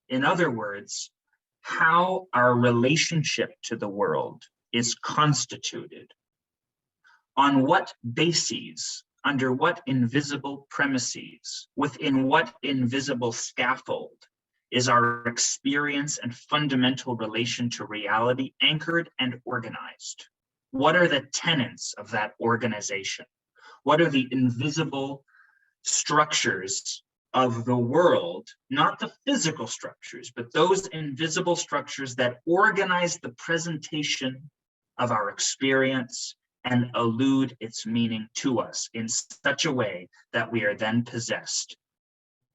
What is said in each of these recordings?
In other words, how our relationship to the world is constituted, on what bases, under what invisible premises, within what invisible scaffold is our experience and fundamental relation to reality anchored and organized? What are the tenets of that organization? What are the invisible structures of the world, not the physical structures, but those invisible structures that organize the presentation of our experience and elude its meaning to us in such a way that we are then possessed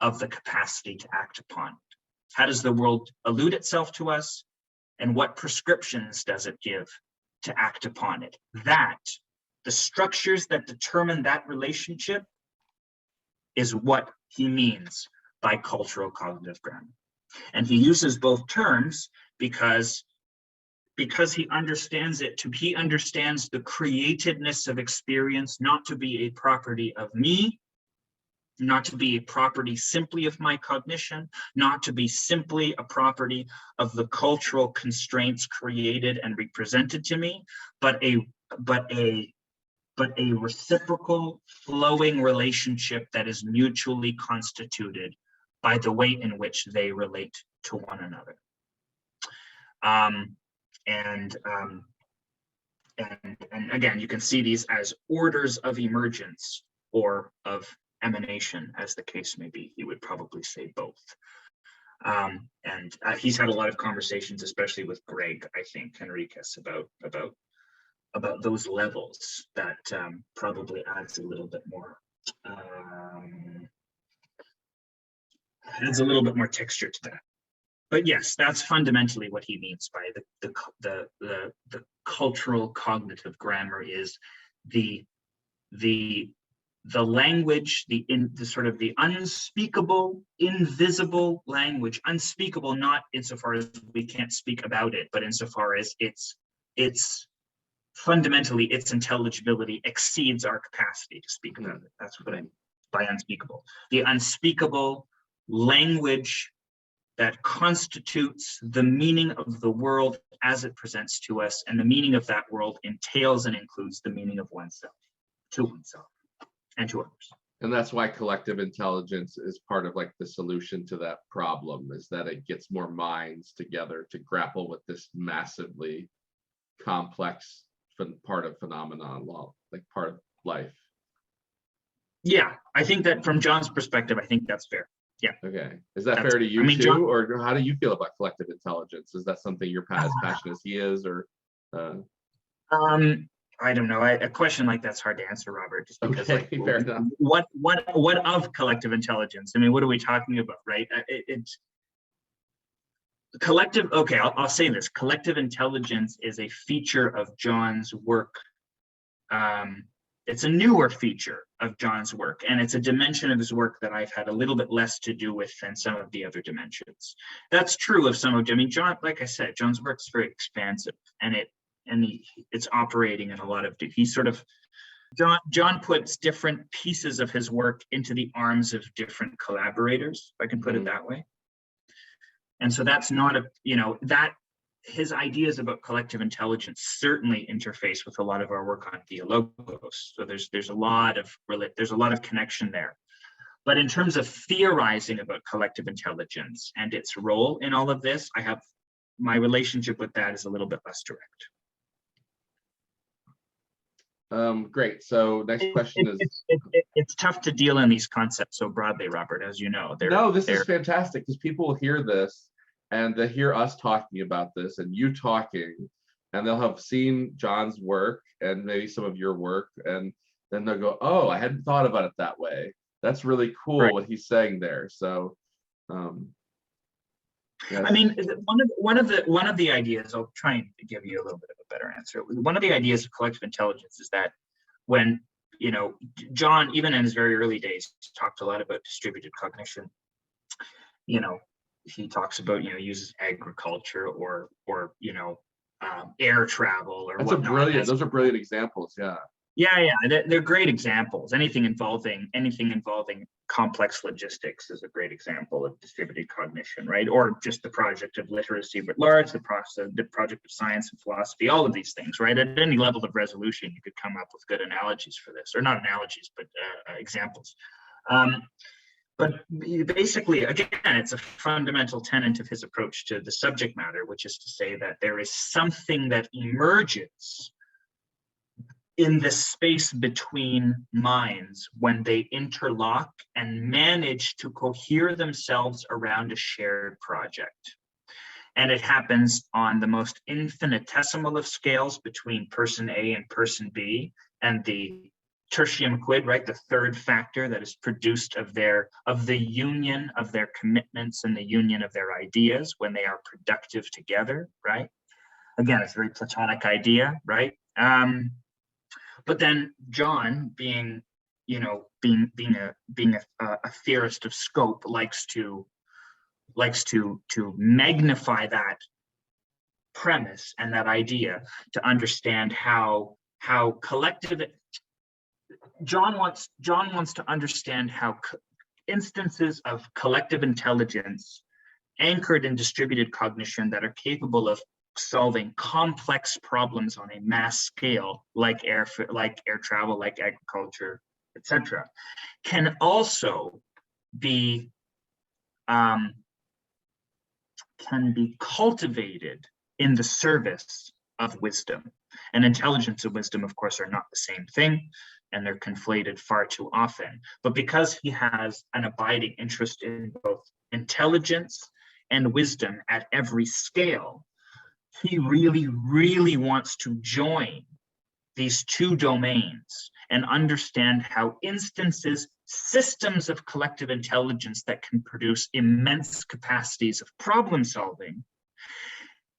of the capacity to act upon it? How does the world elude itself to us, and what prescriptions does it give to act upon it? That, the structures that determine that relationship, is what he means by cultural cognitive grammar. And he uses both terms because he understands he understands the createdness of experience not to be a property of me, not to be a property simply of my cognition, not to be simply a property of the cultural constraints created and represented to me, but a reciprocal, flowing relationship that is mutually constituted by the way in which they relate to one another. And again, you can see these as orders of emergence or of emanation, as the case may be. He would probably say both. He's had a lot of conversations, especially with Greg, I think, Enriquez, about those levels. That probably adds a little bit more texture to that. But yes, that's fundamentally what he means by the cultural cognitive grammar, is the language, the sort of the unspeakable, invisible language. Unspeakable not insofar as we can't speak about it, but insofar as it's fundamentally its intelligibility exceeds our capacity to speak about it. That's what I mean by unspeakable. The unspeakable language that constitutes the meaning of the world as it presents to us, and the meaning of that world entails and includes the meaning of oneself, to oneself, and to others. And that's why collective intelligence is part of like the solution to that problem, is that it gets more minds together to grapple with this massively complex part of phenomenon law, like part of life. Yeah, I think that from John's perspective, I think that's fair. Yeah. Okay. Is that fair to you too? John, or how do you feel about collective intelligence? Is that something you're as passionate as he is, or? I don't know. A question like that's hard to answer, Robert, just because fair enough. What of collective intelligence? I mean, what are we talking about, right? It's collective. Okay, I'll say this. Collective intelligence is a feature of John's work. It's a newer feature of John's work, and it's a dimension of his work that I've had a little bit less to do with than some of the other dimensions. That's true of some of them. I mean, John, like I said, John's work is very expansive, and it's operating in a lot of. He sort of John puts different pieces of his work into the arms of different collaborators, if I can put it that way. And so that's not that his ideas about collective intelligence certainly interface with a lot of our work on dialogos. So there's a lot of connection there. But in terms of theorizing about collective intelligence and its role in all of this, my relationship with that is a little bit less direct. Great. So next question is. It's tough to deal in these concepts so broadly, Robert, as you know. This is fantastic, because people will hear this and they hear us talking about this and you talking, and they'll have seen John's work and maybe some of your work, and then they'll go, oh, I hadn't thought about it that way. That's really cool, right, what he's saying there. So yes. I mean, one of the ideas, I'll try and give you a little bit of a better answer. One of the ideas of collective intelligence is that when, John, even in his very early days, talked a lot about distributed cognition. He talks about, uses agriculture or air travel or That's whatnot. those are brilliant examples. Yeah. Yeah, they're great examples. Anything involving complex logistics is a great example of distributed cognition, right? Or just the project of literacy writ large, the project of science and philosophy, all of these things, right? At any level of resolution, you could come up with good analogies for this, or not analogies, but examples. But basically, again, it's a fundamental tenet of his approach to the subject matter, which is to say that there is something that emerges in the space between minds when they interlock and manage to cohere themselves around a shared project. And it happens on the most infinitesimal of scales between person A and person B, and the tertium quid, right, the third factor that is produced of the union of their commitments and the union of their ideas when they are productive together, right? Again, it's a very Platonic idea, right? But then John, being a theorist of scope, likes to magnify that premise and that idea to understand how collective. John wants to understand how instances of collective intelligence anchored in distributed cognition that are capable of solving complex problems on a mass scale, like air travel, like agriculture, etc., can also be cultivated in the service of wisdom. And intelligence and wisdom, of course, are not the same thing, and they're conflated far too often. But because he has an abiding interest in both intelligence and wisdom at every scale, he really, really wants to join these two domains and understand how systems of collective intelligence that can produce immense capacities of problem solving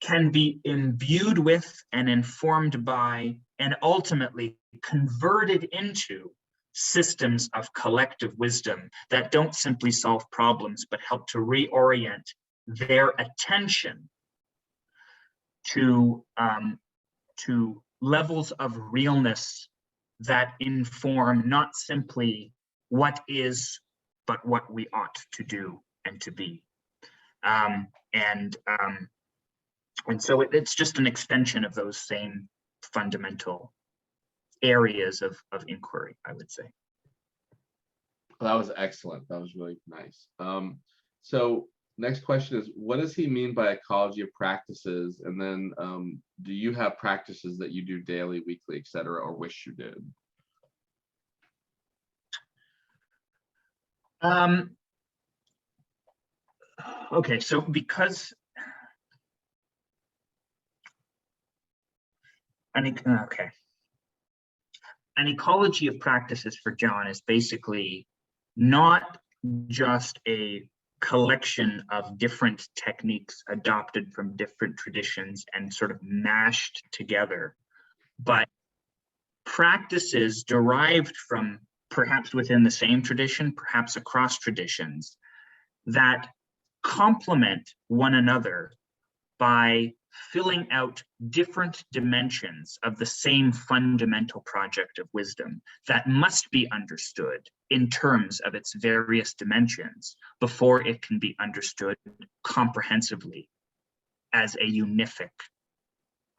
can be imbued with and informed by and ultimately converted into systems of collective wisdom that don't simply solve problems, but help to reorient their attention to levels of realness that inform not simply what is, but what we ought to do and to be. And so it's just an extension of those same fundamental areas of inquiry, I would say. Well, that was excellent. That was really nice. So next question is, what does he mean by ecology of practices? And then do you have practices that you do daily, weekly, et cetera, or wish you did? Okay, so because an ecology of practices for John is basically not just a collection of different techniques adopted from different traditions and sort of mashed together, but practices derived from perhaps within the same tradition, perhaps across traditions, that complement one another by filling out different dimensions of the same fundamental project of wisdom that must be understood in terms of its various dimensions before it can be understood comprehensively as a unific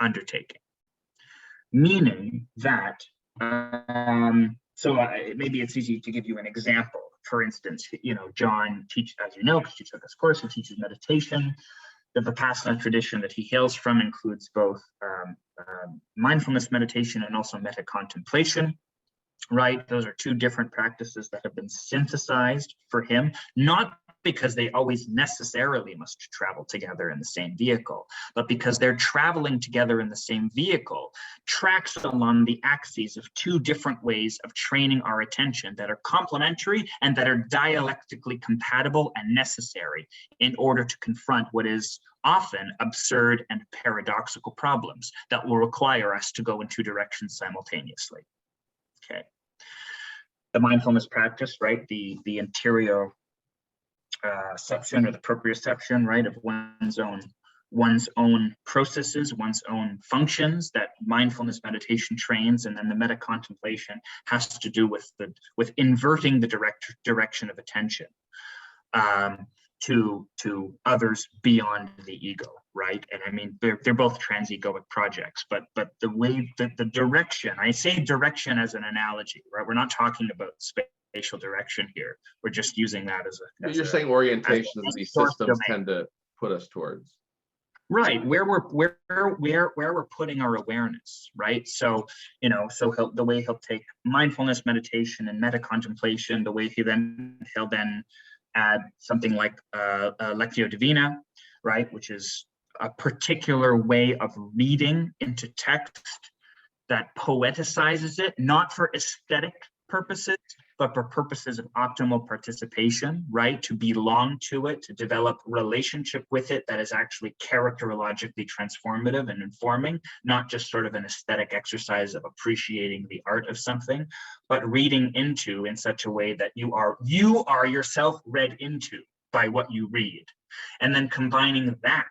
undertaking. Meaning that, maybe it's easy to give you an example. For instance, John teaches, as you know, because you took this course, he teaches meditation. The Vipassana tradition that he hails from includes both mindfulness meditation and also metta contemplation, right? Those are two different practices that have been synthesized for him, not because they always necessarily must travel together in the same vehicle, but because they're traveling together in the same vehicle, tracks along the axes of two different ways of training our attention that are complementary and that are dialectically compatible and necessary in order to confront what is often absurd and paradoxical problems that will require us to go in two directions simultaneously. Okay. The mindfulness practice, right? The interior perception or the proprioception, right, of one's own one's own processes, one's own functions that mindfulness meditation trains, and then the meta contemplation has to do with inverting the direction of attention to others beyond the ego, right? And I mean, they're both trans-egoic projects, but the way that the direction, I say direction as an analogy, right? We're not talking about spatial direction here. We're just using that as a. You're saying orientation that these systems tend to put us towards. Right, where we're putting our awareness, right? So, you know, so the way he'll take mindfulness meditation and meta contemplation, the way he'll then add something like Lectio Divina, right, which is a particular way of reading into text that poeticizes it, not for aesthetic purposes, but for purposes of optimal participation, right? To belong to it, to develop relationship with it that is actually characterologically transformative and informing, not just sort of an aesthetic exercise of appreciating the art of something, but reading into in such a way that you are yourself read into by what you read. And then combining that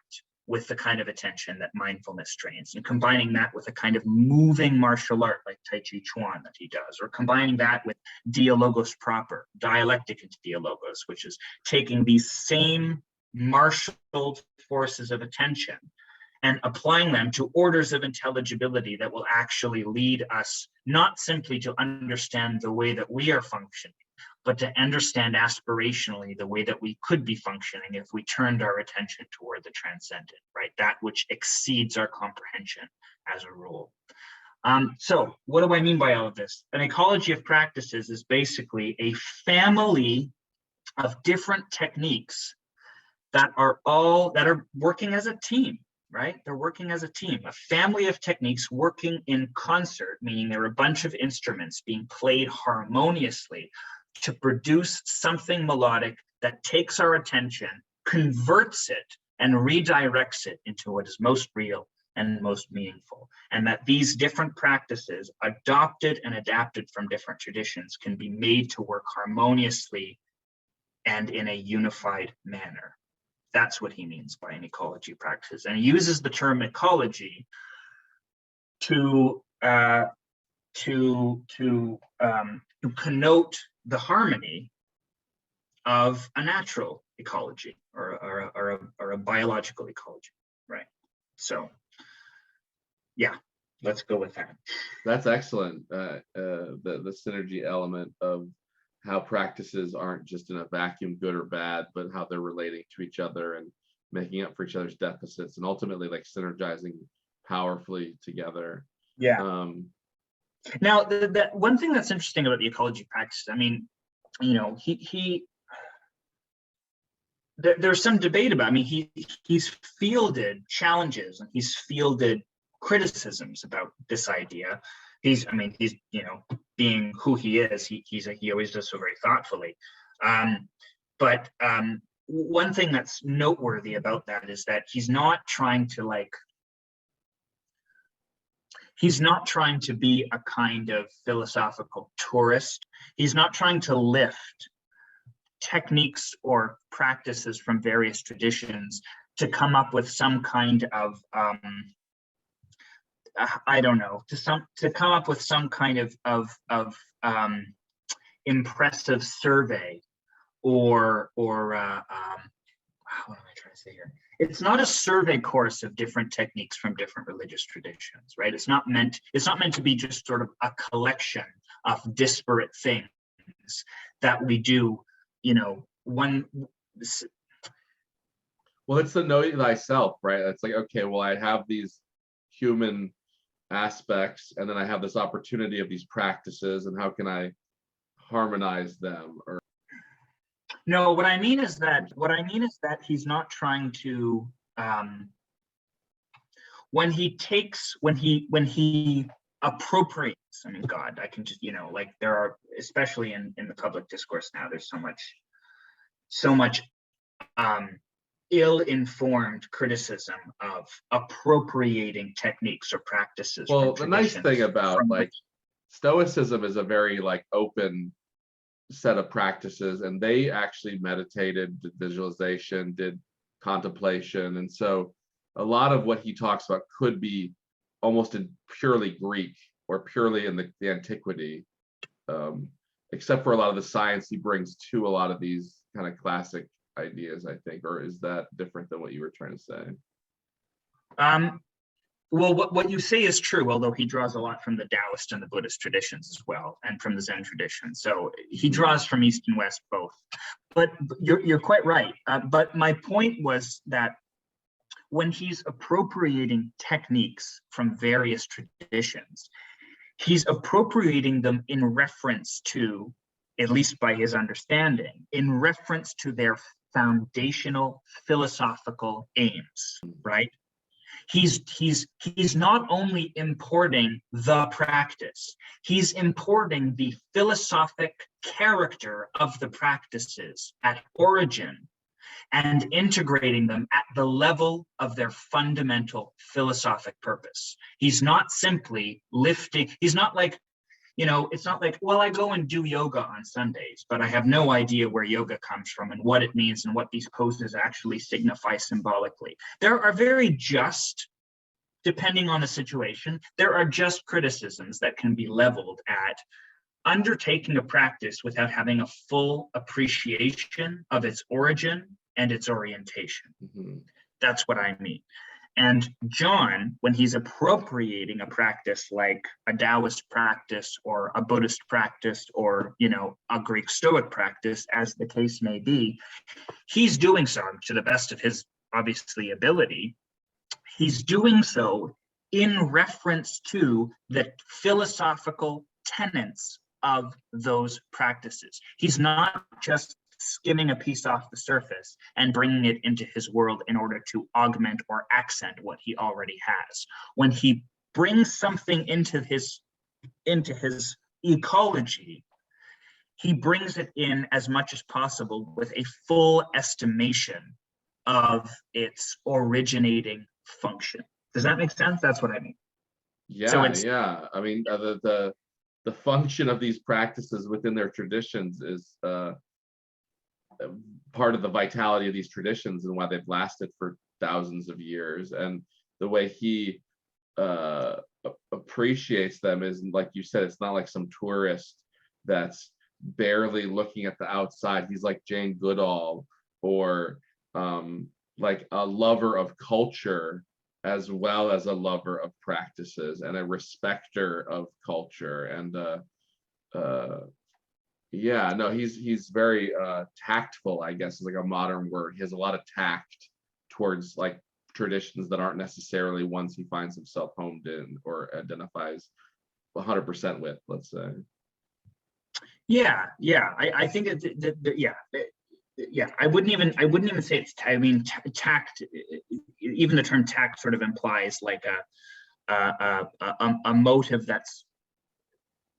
with the kind of attention that mindfulness trains, and combining that with a kind of moving martial art like Tai Chi Chuan that he does, or combining that with dialogos proper, dialectic into dialogos, which is taking these same marshaled forces of attention and applying them to orders of intelligibility that will actually lead us not simply to understand the way that we are functioning, but to understand aspirationally the way that we could be functioning if we turned our attention toward the transcendent, right? That which exceeds our comprehension as a rule. So what do I mean by all of this? An ecology of practices is basically a family of different techniques that are working as a team, right? They're working as a team, a family of techniques working in concert, meaning there are a bunch of instruments being played harmoniously to produce something melodic that takes our attention, converts it, and redirects it into what is most real and most meaningful. And that these different practices, adopted and adapted from different traditions, can be made to work harmoniously and in a unified manner. That's what he means by an ecology practice. And he uses the term ecology to connote the harmony of a natural ecology or a biological ecology, right? So, yeah, let's go with that. That's excellent. The synergy element of how practices aren't just in a vacuum, good or bad, but how they're relating to each other and making up for each other's deficits, and ultimately like synergizing powerfully together. Yeah. Now, the one thing that's interesting about the ecology practice, I mean, you know, there's some debate about, I mean, he's fielded challenges and he's fielded criticisms about this idea. He's, you know, being who he is, he always does so very thoughtfully. But one thing that's noteworthy about that is that he's not trying to be a kind of philosophical tourist. He's not trying to lift techniques or practices from various traditions to come up with some kind of I don't know, to come up with some kind of impressive survey or what am I trying to say here? It's not a survey course of different techniques from different religious traditions, right? It's not meant to be just sort of a collection of disparate things that we do, you know, one. Well, it's the know thyself, right? It's like, okay, well, I have these human aspects, and then I have this opportunity of these practices, and how can I harmonize them? Or no, what I mean is that he's not trying to when he appropriates, I mean, God, I can just, you know, like there are, especially in the public discourse now, there's so much ill-informed criticism of appropriating techniques or practices. Well, the nice thing about like Stoicism is a very like open set of practices, and they actually meditated, did visualization, did contemplation, and so a lot of what he talks about could be almost in purely Greek or purely in the antiquity, except for a lot of the science he brings to a lot of these kind of classic ideas, I think. Or is that different than what you were trying to say? Well, what you say is true, although he draws a lot from the Taoist and the Buddhist traditions as well, and from the Zen tradition. So he draws from East and West both. But you're quite right. But my point was that when he's appropriating techniques from various traditions, he's appropriating them in reference to, at least by his understanding, in reference to their foundational philosophical aims, right? He's not only importing the practice, he's importing the philosophic character of the practices at origin and integrating them at the level of their fundamental philosophic purpose. He's not simply lifting, he's not like, it's not like, well, I go and do yoga on Sundays, but I have no idea where yoga comes from and what it means and what these poses actually signify symbolically. There are very just, depending on the situation, there are just criticisms that can be leveled at undertaking a practice without having a full appreciation of its origin and its orientation. Mm-hmm. That's what I mean. And John, when he's appropriating a practice like a Taoist practice or a Buddhist practice or, a Greek Stoic practice, as the case may be, he's doing so to the best of his, obviously, ability. He's doing so in reference to the philosophical tenets of those practices. He's not just skimming a piece off the surface and bringing it into his world in order to augment or accent what he already has. When he brings something into his ecology, he brings it in as much as possible with a full estimation of its originating function. Does that make sense? That's what I mean. Yeah, yeah. I mean, the function of these practices within their traditions is part of the vitality of these traditions and why they've lasted for thousands of years. And the way he appreciates them is, like you said, it's not like some tourist that's barely looking at the outside. He's like Jane Goodall, or like a lover of culture as well as a lover of practices and a respecter of culture. And yeah, no, he's very tactful, I guess is like a modern word. He has a lot of tact towards like traditions that aren't necessarily ones he finds himself homed in or identifies 100% with, let's say. Yeah, I think I wouldn't even say it's, tact, even the term tact sort of implies like a motive that's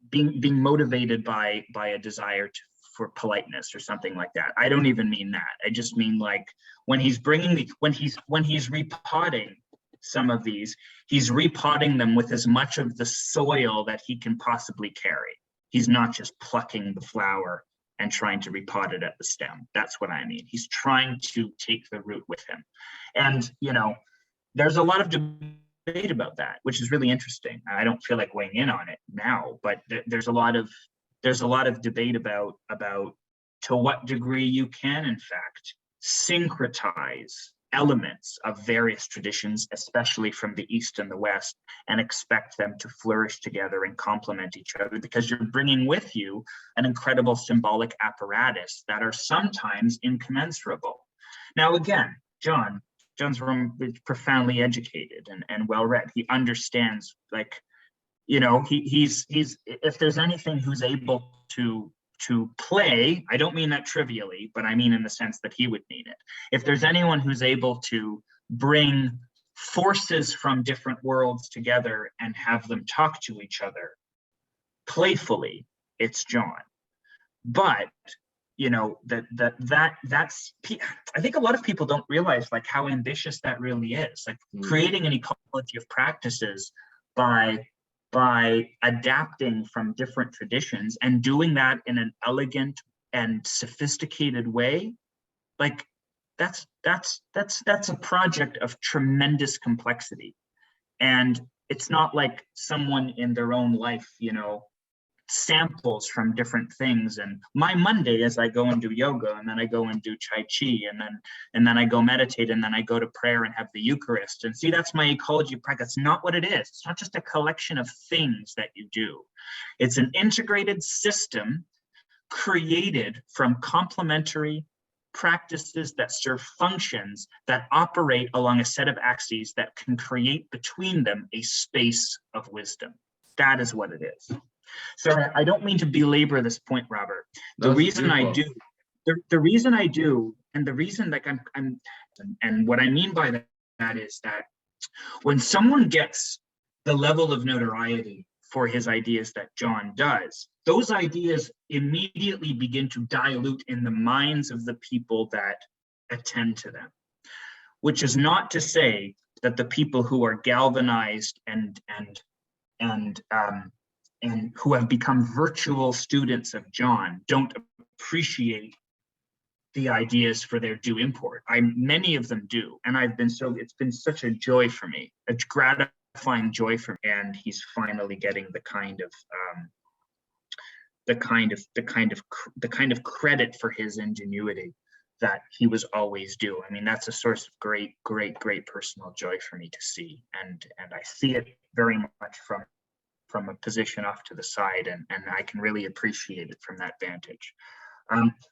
being motivated by a desire for politeness or something like that. I don't even mean that. I just mean like when he's repotting some of these, he's repotting them with as much of the soil that he can possibly carry. He's not just plucking the flower and trying to repot it at the stem. That's what I mean. He's trying to take the root with him. And, there's a lot of debate about that, which is really interesting. I don't feel like weighing in on it now, but there's a lot of debate about to what degree you can, in fact, syncretize elements of various traditions, especially from the East and the West, and expect them to flourish together and complement each other, because you're bringing with you an incredible symbolic apparatus that are sometimes incommensurable. Now, again, John's profoundly educated and well-read. He understands, like, he's if there's anything who's able to play, I don't mean that trivially, but I mean in the sense that he would mean it. If there's anyone who's able to bring forces from different worlds together and have them talk to each other playfully, it's John. But that's, I think a lot of people don't realize like how ambitious that really is, like creating an ecology of practices by adapting from different traditions and doing that in an elegant and sophisticated way. Like that's a project of tremendous complexity. And it's not like someone in their own life, samples from different things. And my Monday is I go and do yoga, and then I go and do Tai Chi, and then I go meditate, and then I go to prayer and have the Eucharist. And see, that's my ecology practice. It's not what it is. It's not just a collection of things that you do. It's an integrated system created from complementary practices that serve functions that operate along a set of axes that can create between them a space of wisdom. That is what it is. So I don't mean to belabor this point, Robert. The reason I do, the reason I do, and the reason like and what I mean by that is that when someone gets the level of notoriety for his ideas that John does, those ideas immediately begin to dilute in the minds of the people that attend to them, which is not to say that the people who are galvanized and who have become virtual students of John don't appreciate the ideas for their due import. Many of them do, and it's been such a joy for me, a gratifying joy for me. And he's finally getting the kind of credit for his ingenuity that he was always due. I mean, that's a source of great personal joy for me to see, and I see it very much from a position off to the side, and I can really appreciate it from that vantage.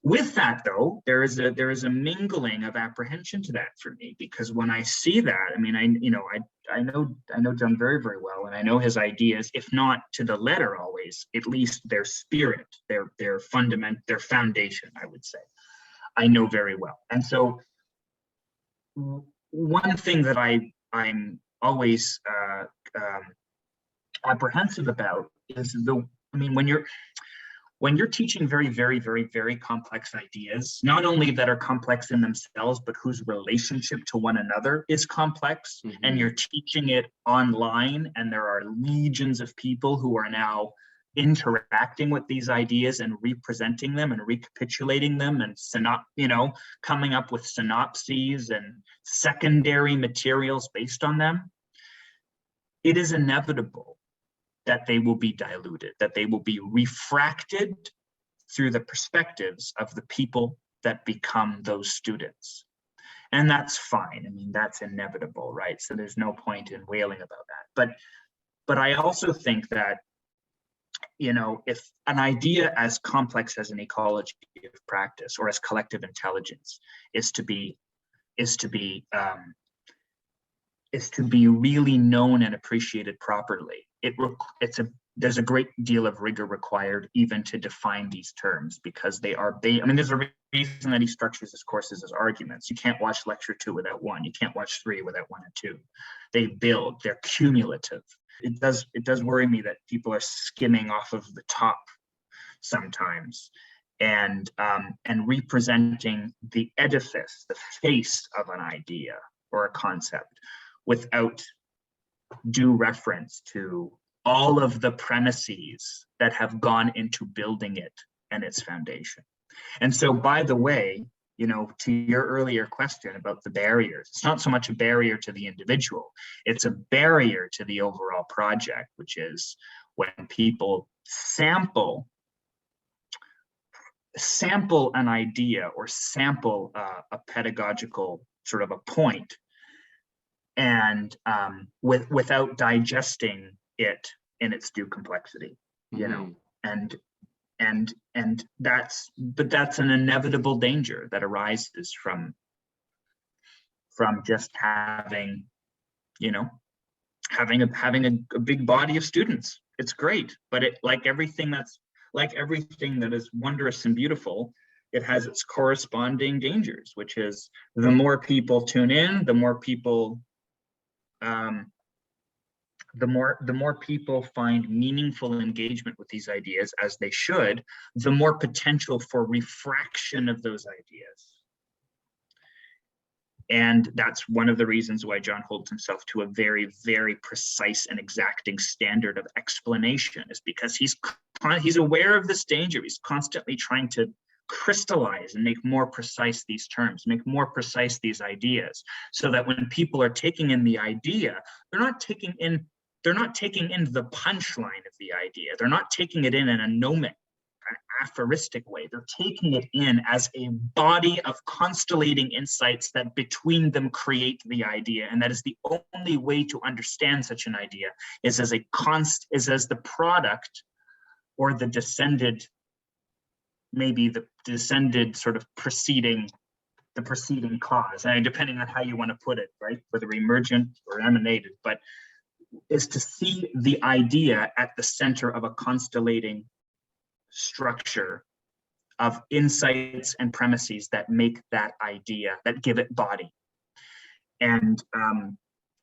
With that, though, there is a mingling of apprehension to that for me, because when I see that, I mean, I know John very, very well, and I know his ideas, if not to the letter always, at least their spirit, their foundation, I would say, I know very well. And so one thing that I'm always apprehensive about is when you're teaching very, very, very, very complex ideas, not only that are complex in themselves, but whose relationship to one another is complex, and you're teaching it online, and there are legions of people who are now interacting with these ideas and representing them and recapitulating them and coming up with synopses and secondary materials based on them, it is inevitable that they will be diluted, that they will be refracted through the perspectives of the people that become those students. And that's fine. I mean, that's inevitable, right? So there's no point in wailing about that. But I also think that, if an idea as complex as an ecology of practice or as collective intelligence is to be really known and appreciated properly, there's a great deal of rigor required even to define these terms, because there's a reason that he structures his courses as arguments. You can't watch lecture 2 without 1. You can't watch 3 without 1 and 2. They build, they're cumulative. It does worry me that people are skimming off of the top sometimes and representing the edifice, the face of an idea or a concept without due reference to all of the premises that have gone into building it and its foundation. And so, by the way, to your earlier question about the barriers, it's not so much a barrier to the individual, it's a barrier to the overall project, which is when people sample an idea or sample a pedagogical sort of a point, and without digesting it in its due complexity, and that's an inevitable danger that arises from just having a big body of students. It's great, but it like everything that is wondrous and beautiful, it has its corresponding dangers, which is the more people tune in, the more people find meaningful engagement with these ideas, as they should, the more potential for refraction of those ideas. And that's one of the reasons why John holds himself to a very, very precise and exacting standard of explanation, is because he's aware of this danger. He's constantly trying to crystallize and make more precise these terms, make more precise these ideas, so that when people are taking in the idea, they're not taking in the punchline of the idea. They're not taking it in a gnomic, aphoristic way. They're taking it in as a body of constellating insights that between them create the idea. And that is the only way to understand such an idea, is as the product, or the descended, maybe the descended sort of preceding cause, and depending on how you want to put it, right? Whether emergent or emanated, but is to see the idea at the center of a constellating structure of insights and premises that make that idea, that give it body. And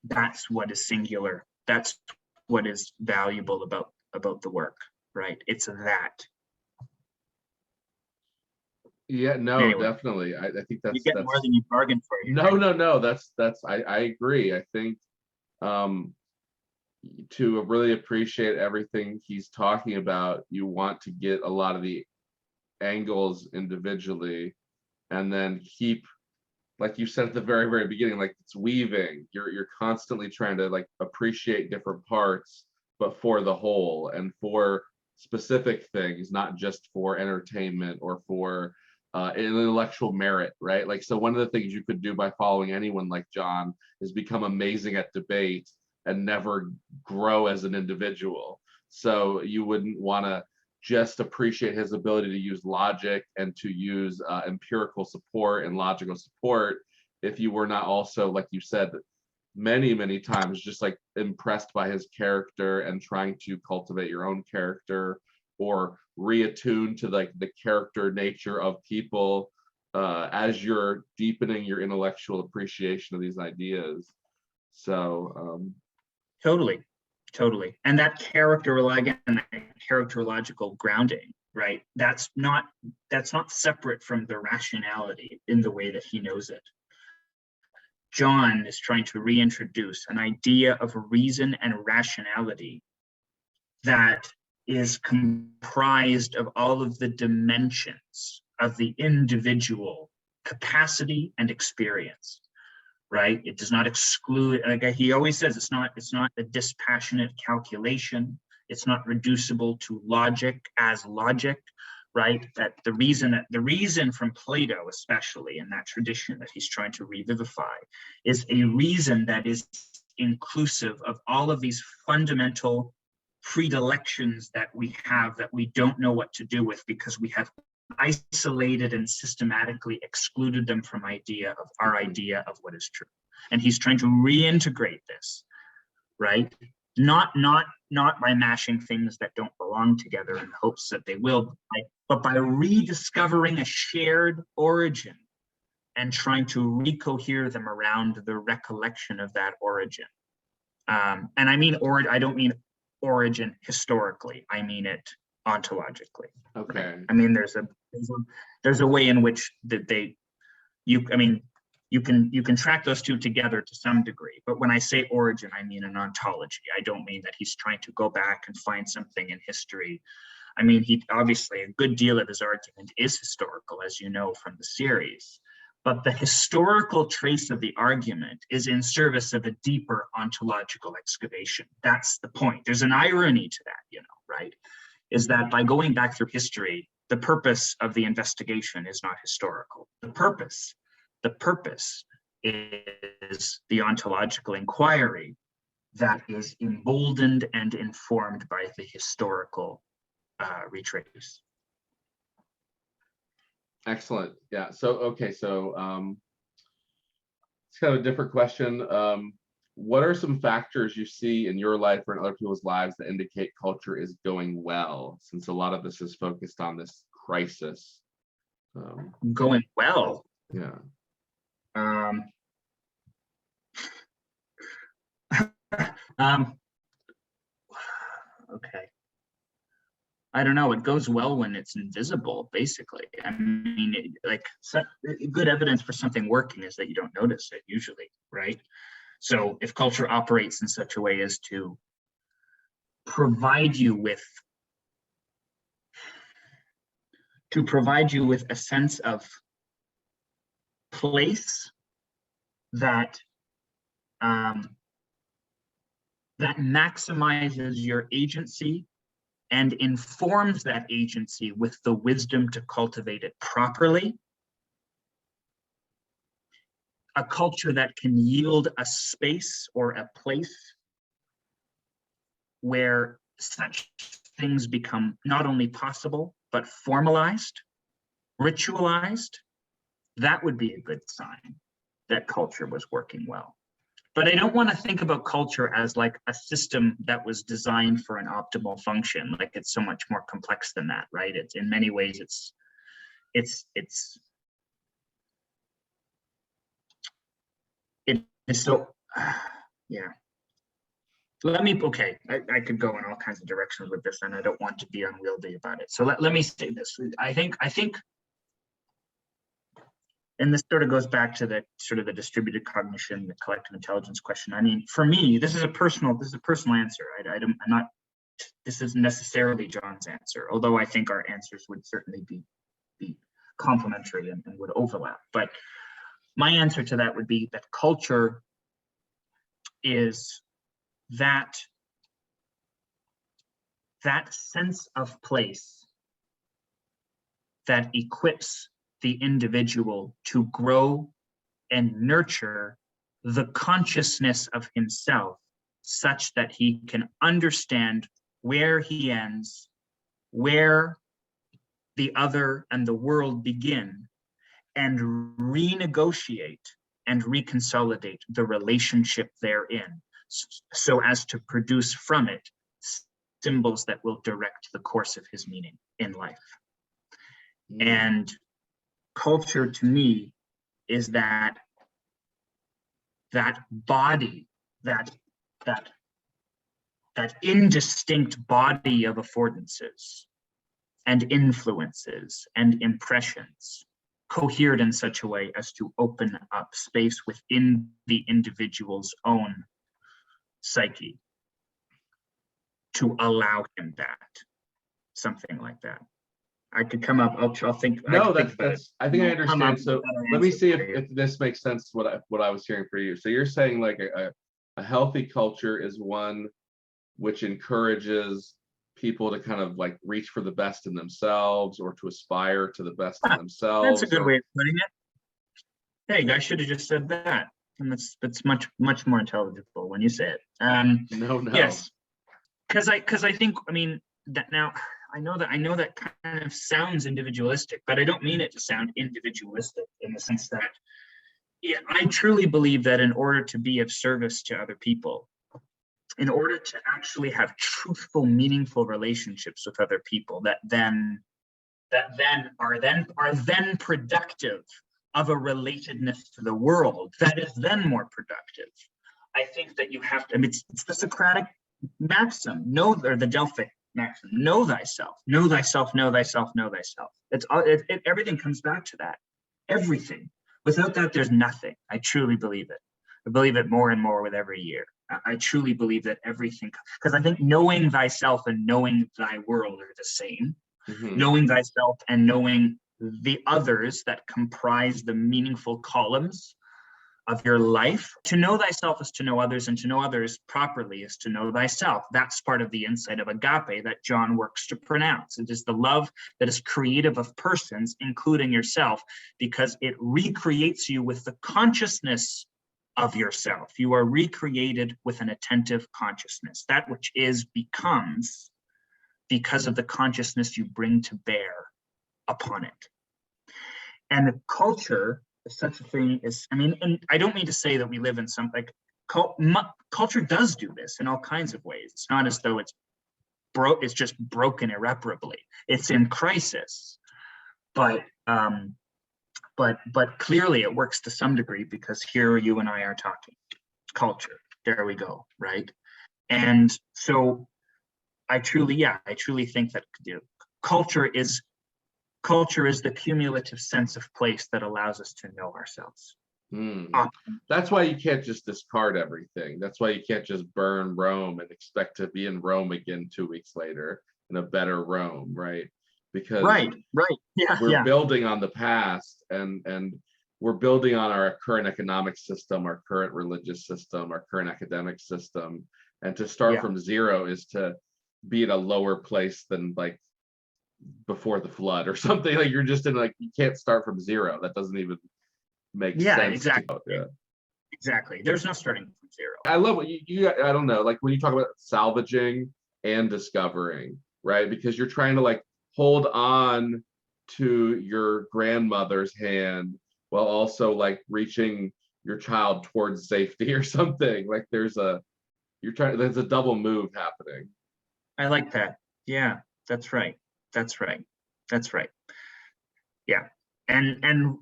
that's what is singular. That's what is valuable about the work, right? It's that. Yeah, no, Anyway, definitely. I think you get more than you bargained for. No. That's I agree. I think to really appreciate everything he's talking about, you want to get a lot of the angles individually, and then keep, like you said at the very, very beginning, like it's weaving. You're constantly trying to like appreciate different parts, but for the whole and for specific things, not just for entertainment or for intellectual merit, right? Like, so one of the things you could do by following anyone like John is become amazing at debate and never grow as an individual. So you wouldn't want to just appreciate his ability to use logic and to use empirical support and logical support if you were not also, like you said, many times, just like impressed by his character and trying to cultivate your own character, or reattune to like the character nature of people as you're deepening your intellectual appreciation of these ideas. So Totally. And that characterological grounding, right? That's not separate from the rationality in the way that he knows it. John is trying to reintroduce an idea of reason and rationality that is comprised of all of the dimensions of the individual capacity and experience, right? It does not exclude, like he always says, it's not a dispassionate calculation. It's not reducible to logic as logic, right? That the reason from Plato, especially in that tradition that he's trying to revivify, is a reason that is inclusive of all of these fundamental predilections that we have that we don't know what to do with because we have isolated and systematically excluded them from our idea of what is true. And he's trying to reintegrate this, right? Not by mashing things that don't belong together in hopes that they will, but by rediscovering a shared origin and trying to recohere them around the recollection of that origin. And I mean, I don't mean origin historically, I mean it ontologically. okay. I mean, there's a way in which you can track those two together to some degree, but when I say origin, I mean an ontology. I don't mean that he's trying to go back and find something in history. I mean, he obviously, a good deal of his argument is historical, as you know from the series, but the historical trace of the argument is in service of a deeper ontological excavation. That's the point. There's an irony to that, right? Is that by going back through history, the purpose of the investigation is not historical. The purpose is the ontological inquiry that is emboldened and informed by the historical retrace. Excellent. Yeah. So it's kind of a different question. What are some factors you see in your life or in other people's lives that indicate culture is going well, since a lot of this is focused on this crisis? Going well? Yeah. Okay. I don't know. It goes well when it's invisible, basically. I mean, good evidence for something working is that you don't notice it usually, right? So if culture operates in such a way as to provide you with to provide you with a sense of place that that maximizes your agency and informs that agency with the wisdom to cultivate it properly. A culture that can yield a space or a place where such things become not only possible, but formalized, ritualized. That would be a good sign that culture was working well. But I don't want to think about culture as like a system that was designed for an optimal function. Like it's so much more complex than that, right? It's in many ways, it is so, yeah. Okay, I could go in all kinds of directions with this, and I don't want to be unwieldy about it. So let me say this. I think, and this sort of goes back to the sort of the distributed cognition, the collective intelligence question. I mean, for me, this is a personal answer. I'm not, this isn't necessarily John's answer, although I think our answers would certainly be complementary and would overlap. But my answer to that would be that culture is that sense of place that equips the individual to grow and nurture the consciousness of himself such that he can understand where he ends, where the other and the world begin, and renegotiate and reconsolidate the relationship therein, so as to produce from it symbols that will direct the course of his meaning in life. And culture to me is that body, that indistinct body of affordances and influences and impressions cohered in such a way as to open up space within the individual's own psyche to allow him that, something like that. I could come up, I'll think. No, I think I understand. So let me see if this makes sense, what I was hearing for you. So you're saying like a healthy culture is one which encourages people to kind of like reach for the best in themselves, or to aspire to the best in themselves. That's a good way of putting it. Hey, I should have just said that. And that's much more intelligible when you say it. No. Yes, because I think, I mean, that now I know that kind of sounds individualistic, but I don't mean it to sound individualistic in the sense that, yeah, I truly believe that in order to be of service to other people, in order to actually have truthful, meaningful relationships with other people that are productive of a relatedness to the world that is then more productive. I think that you have to, I mean, it's the Socratic maxim, or the Delphic maxim, know thyself, know thyself, know thyself, know thyself. Everything comes back to that. Everything. Without that, there's nothing. I truly believe it. I believe it more and more with every year. I truly believe that everything, because I think knowing thyself and knowing thy world are the same. Mm-hmm. Knowing thyself and knowing the others that comprise the meaningful columns of your life. To know thyself is to know others, and to know others properly is to know thyself. That's part of the insight of agape that John works to pronounce. It is the love that is creative of persons, including yourself, because it recreates you with the consciousness of yourself. You are recreated with an attentive consciousness. That which is becomes because of the consciousness you bring to bear upon it. And the culture is such a thing as, I mean, and I don't mean to say that we live in some, like, culture does do this in all kinds of ways. It's not as though it's just broken irreparably. It's in crisis. But clearly it works to some degree, because here you and I are talking culture. There we go, right? And so I truly think that culture is the cumulative sense of place that allows us to know ourselves. That's why you can't just discard everything. That's why you can't just burn Rome and expect to be in Rome again 2 weeks later, in a better Rome, right? because Right. Yeah. we're Yeah. building on the past, and we're building on our current economic system, our current religious system, our current academic system. And to start Yeah. from zero is to be at a lower place than like before the flood or something. Like you're just in like, you can't start from zero. That doesn't even make Yeah. sense to Exactly. yeah. Exactly. There's no starting from zero. I love what you I don't know, like when you talk about salvaging and discovering, right? Because you're trying to like hold on to your grandmother's hand while also like reaching your child towards safety or something. Like there's a there's a double move happening. I like that. Yeah, that's right. That's right. That's right. Yeah. And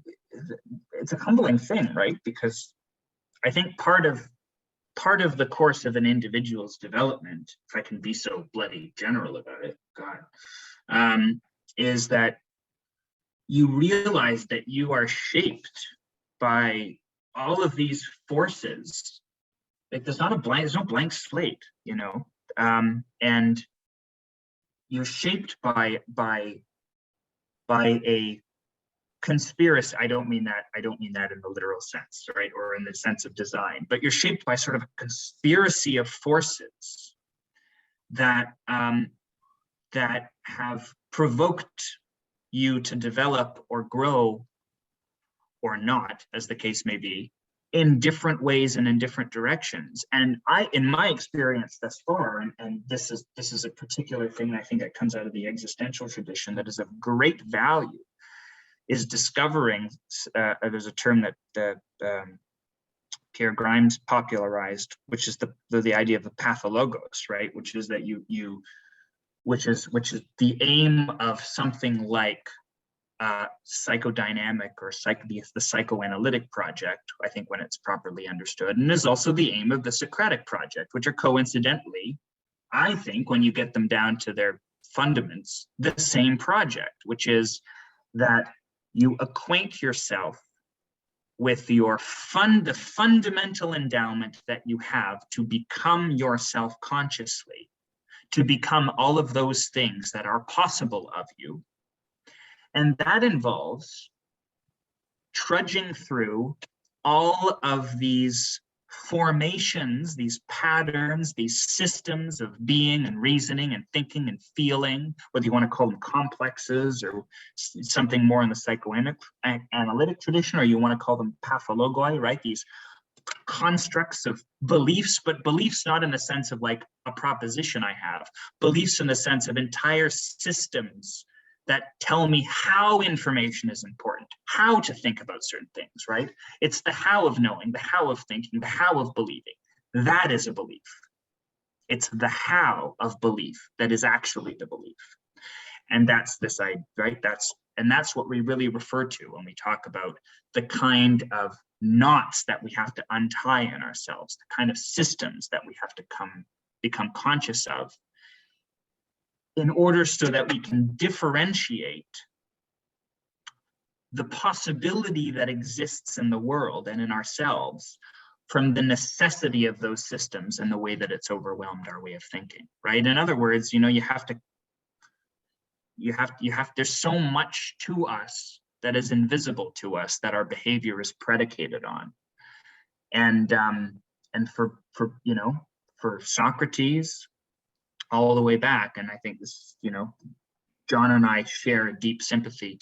it's a humbling thing, right? Because I think part of the course of an individual's development, if I can be so bloody general about it, God, is that you realize that you are shaped by all of these forces. Like there's no blank slate, and you're shaped by a conspiracy. I don't mean that in the literal sense, right, or in the sense of design, but you're shaped by sort of a conspiracy of forces that that have provoked you to develop or grow or not, as the case may be, in different ways and in different directions. And in my experience thus far, and this is a particular thing I think that comes out of the existential tradition that is of great value, is discovering. There's a term that Pierre Grimes popularized, which is the idea of the pathologos, right? Which is that which is the aim of something like psychodynamic or the psychoanalytic project, I think, when it's properly understood, and is also the aim of the Socratic project, which are coincidentally, I think, when you get them down to their fundaments, the same project, which is that you acquaint yourself with the fundamental endowment that you have to become yourself consciously, to become all of those things that are possible of you. And that involves trudging through all of these formations, these patterns, these systems of being and reasoning and thinking and feeling, whether you want to call them complexes or something more in the psychoanalytic tradition, or you want to call them pathologoi, right? These constructs of beliefs, but beliefs not in the sense of like a proposition I have, beliefs in the sense of entire systems that tell me how information is important, how to think about certain things, right? It's the how of knowing, the how of thinking, the how of believing. That is a belief. It's the how of belief that is actually the belief. And that's this idea, right? That's what we really refer to when we talk about the kind of knots that we have to untie in ourselves, the kind of systems that we have to become conscious of, in order so that we can differentiate the possibility that exists in the world and in ourselves from the necessity of those systems and the way that it's overwhelmed our way of thinking, right? In other words, there's so much to us that is invisible to us that our behavior is predicated on. And for Socrates, all the way back, and I think this, John and I share a deep sympathy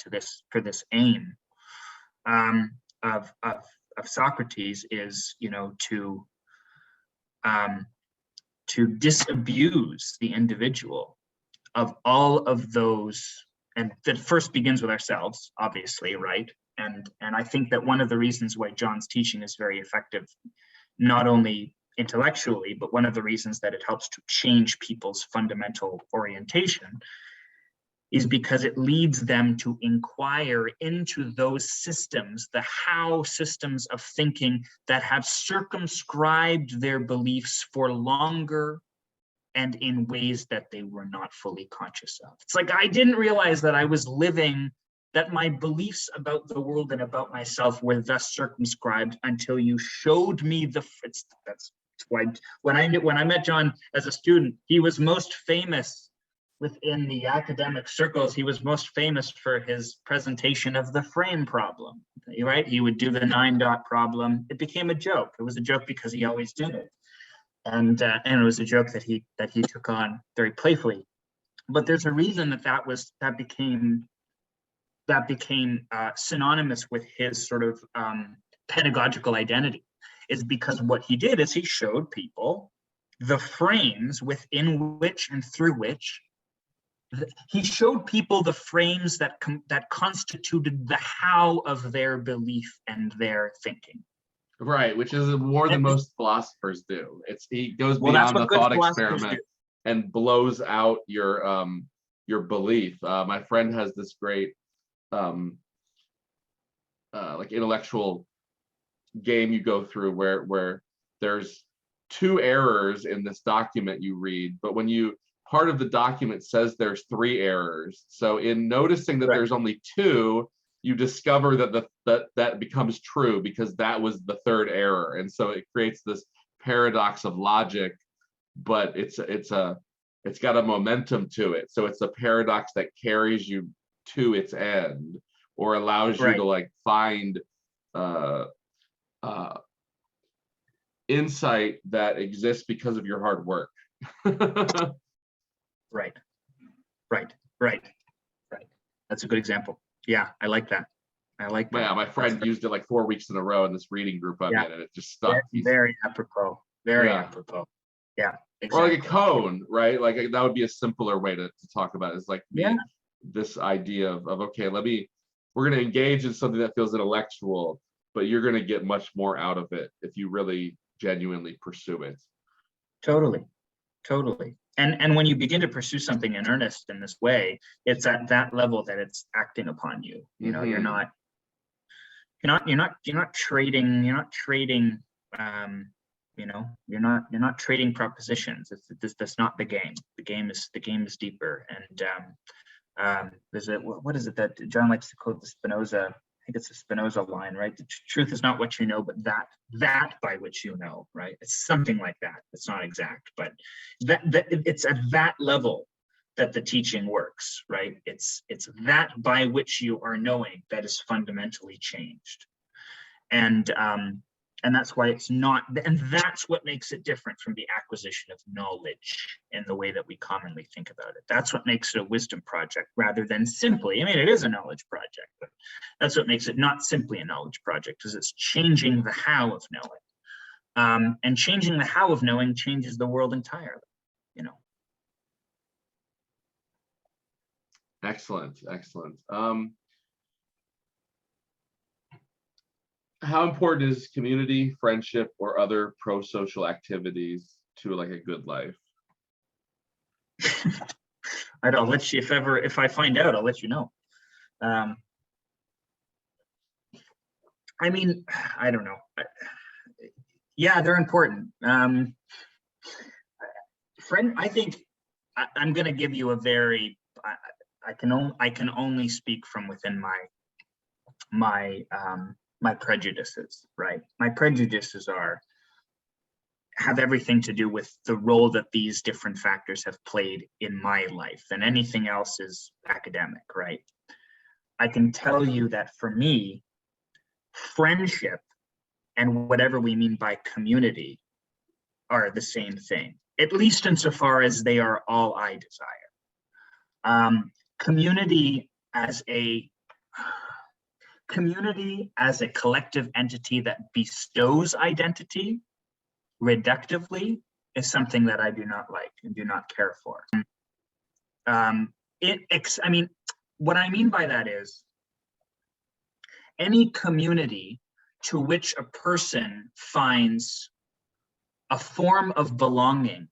for this aim of Socrates is, to disabuse the individual of all of those, and that first begins with ourselves, obviously, right? And I think that one of the reasons why John's teaching is very effective, not only intellectually, but one of the reasons that it helps to change people's fundamental orientation, is because it leads them to inquire into those systems, the how systems of thinking that have circumscribed their beliefs for longer and in ways that they were not fully conscious of. It's like, I didn't realize that I was living, that my beliefs about the world and about myself were thus circumscribed until you showed me that's why when I met John as a student, he was most famous within the academic circles, he was most famous for his presentation of the frame problem, right? He would do the 9-dot problem. It became a joke. It was a joke because he always did it. And it was a joke that he took on very playfully. But there's a reason that became synonymous with his sort of pedagogical identity, is because what he did is he showed people the frames within which and through which he showed people the frames that constituted the how of their belief and their thinking. Right, which is more than most philosophers do. He goes beyond the thought experiment and blows out your belief. My friend has this great like intellectual game you go through where there's 2 errors in this document you read, but when part of the document says there's 3 errors. So in noticing that there's only 2, you discover that becomes true because that was the 3rd error. And so it creates this paradox of logic, but it's got a momentum to it. So it's a paradox that carries you to its end, or allows you to like find insight that exists because of your hard work. Right. That's a good example. Yeah, I like that. Yeah, my friend used it like 4 weeks in a row in this reading group I'm in, and it just stuck. Very apropos. Apropos. Yeah, exactly. Or like a cone, right? Like that would be a simpler way to talk about it. It's like this idea of okay, we're going to engage in something that feels intellectual, but you're going to get much more out of it if you really genuinely pursue it. Totally. And when you begin to pursue something in earnest in this way, it's at that level that it's acting upon you. You know, you're not trading. You're not trading propositions. That's not the game. The game is deeper. And there's what is it that John likes to quote, the Spinoza? I think it's a Spinoza line, right? The truth is not what you know, but that by which you know, right? It's something like that. It's not exact, but that it's at that level that the teaching works, right? It's that by which you are knowing that is fundamentally changed. And that's why it's not, and that's what makes it different from the acquisition of knowledge in the way that we commonly think about it. That's what makes it a wisdom project rather than simply, I mean, it is a knowledge project, but that's what makes it not simply a knowledge project, because it's changing the how of knowing. And changing the how of knowing changes the world entirely, you know. Excellent. How important is community, friendship, or other pro-social activities to like a good life? I'll let you, if I find out, I'll let you know. I mean, I don't know. Yeah, they're important. I think I'm going to give you a very. I can only speak from within my prejudices, right? My prejudices have everything to do with the role that these different factors have played in my life, and anything else is academic, right? I can tell you that for me, friendship and whatever we mean by community are the same thing, at least insofar as they are all I desire. Community as a collective entity that bestows identity reductively is something that I do not like and do not care for. What I mean by that is any community to which a person finds a form of belonging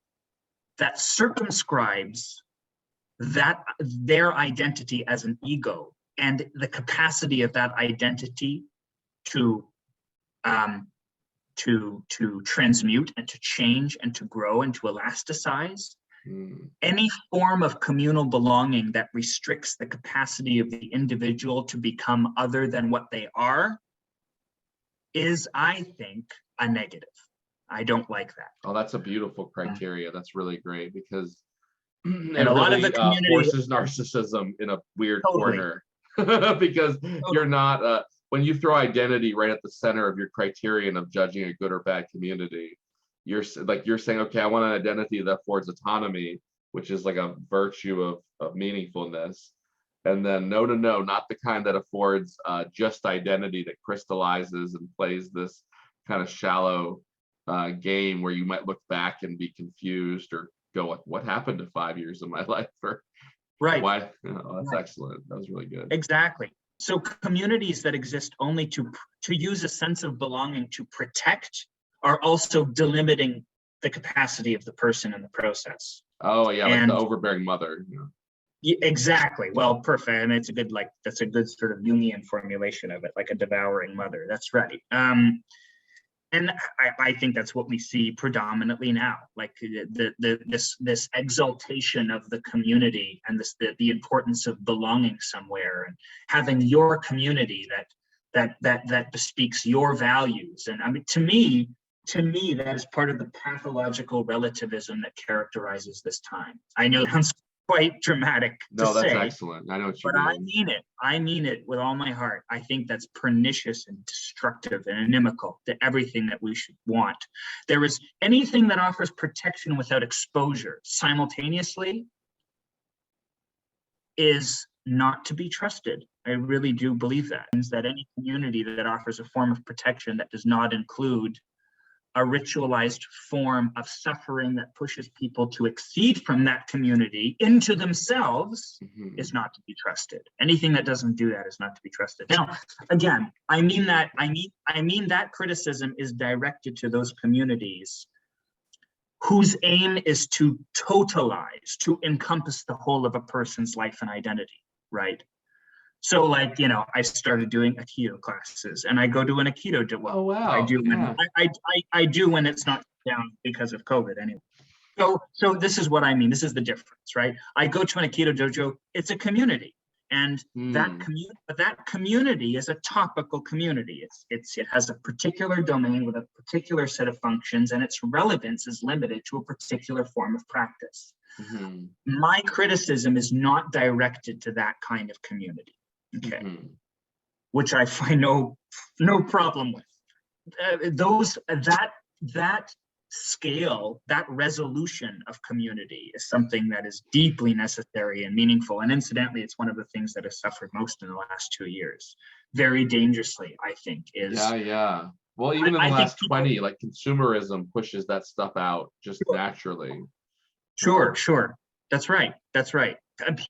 that circumscribes their identity as an ego and the capacity of that identity to transmute and to change and to grow and to elasticize. Any form of communal belonging that restricts the capacity of the individual to become other than what they are is, I think, a negative. I don't like that. Oh, that's a beautiful criteria. That's really great, because And it a lot of really the community forces narcissism in a weird totally. corner because you're not, when you throw identity right at the center of your criterion of judging a good or bad community, you're saying, okay, I want an identity that affords autonomy, which is like a virtue of meaningfulness. And then no, not the kind that affords just identity that crystallizes and plays this kind of shallow game where you might look back and be confused or go, what happened to 5 years of my life? Or Right. why? That's excellent. That was really good. Exactly. So communities that exist only to use a sense of belonging to protect are also delimiting the capacity of the person in the process. Oh yeah, and, like the overbearing mother. Exactly. Well, perfect. And it's a good, that's a good sort of Jungian formulation of it, like a devouring mother. That's right. And I think that's what we see predominantly now, like this exaltation of the community and the importance of belonging somewhere and having your community that bespeaks your values. And I mean, to me, that is part of the pathological relativism that characterizes this time. I know it sounds quite dramatic to No, that's say, excellent. I know what you but mean. I mean it with all my heart. I think that's pernicious and destructive and inimical to everything that we should want. There is anything that offers protection without exposure simultaneously is not to be trusted. I really do believe that. It means that any community that offers a form of protection that does not include a ritualized form of suffering that pushes people to exceed from that community into themselves is not to be trusted. Anything that doesn't do that is not to be trusted. Now, again, I mean that criticism is directed to those communities whose aim is to totalize, to encompass the whole of a person's life and identity, right? So, like, I started doing Aikido classes, and I go to an Aikido. Oh wow! I do. Yeah. I do when it's not down because of COVID, anyway. So this is what I mean. This is the difference, right? I go to an Aikido dojo. It's a community, and that community is a topical community. It has a particular domain with a particular set of functions, and its relevance is limited to a particular form of practice. My criticism is not directed to that kind of community. Okay, which I find no problem with. That scale, that resolution of community is something that is deeply necessary and meaningful. And incidentally, it's one of the things that has suffered most in the last 2 years, very dangerously, I think. Yeah. Well, even in the last 20, like consumerism pushes that stuff out just naturally. Sure. That's right. And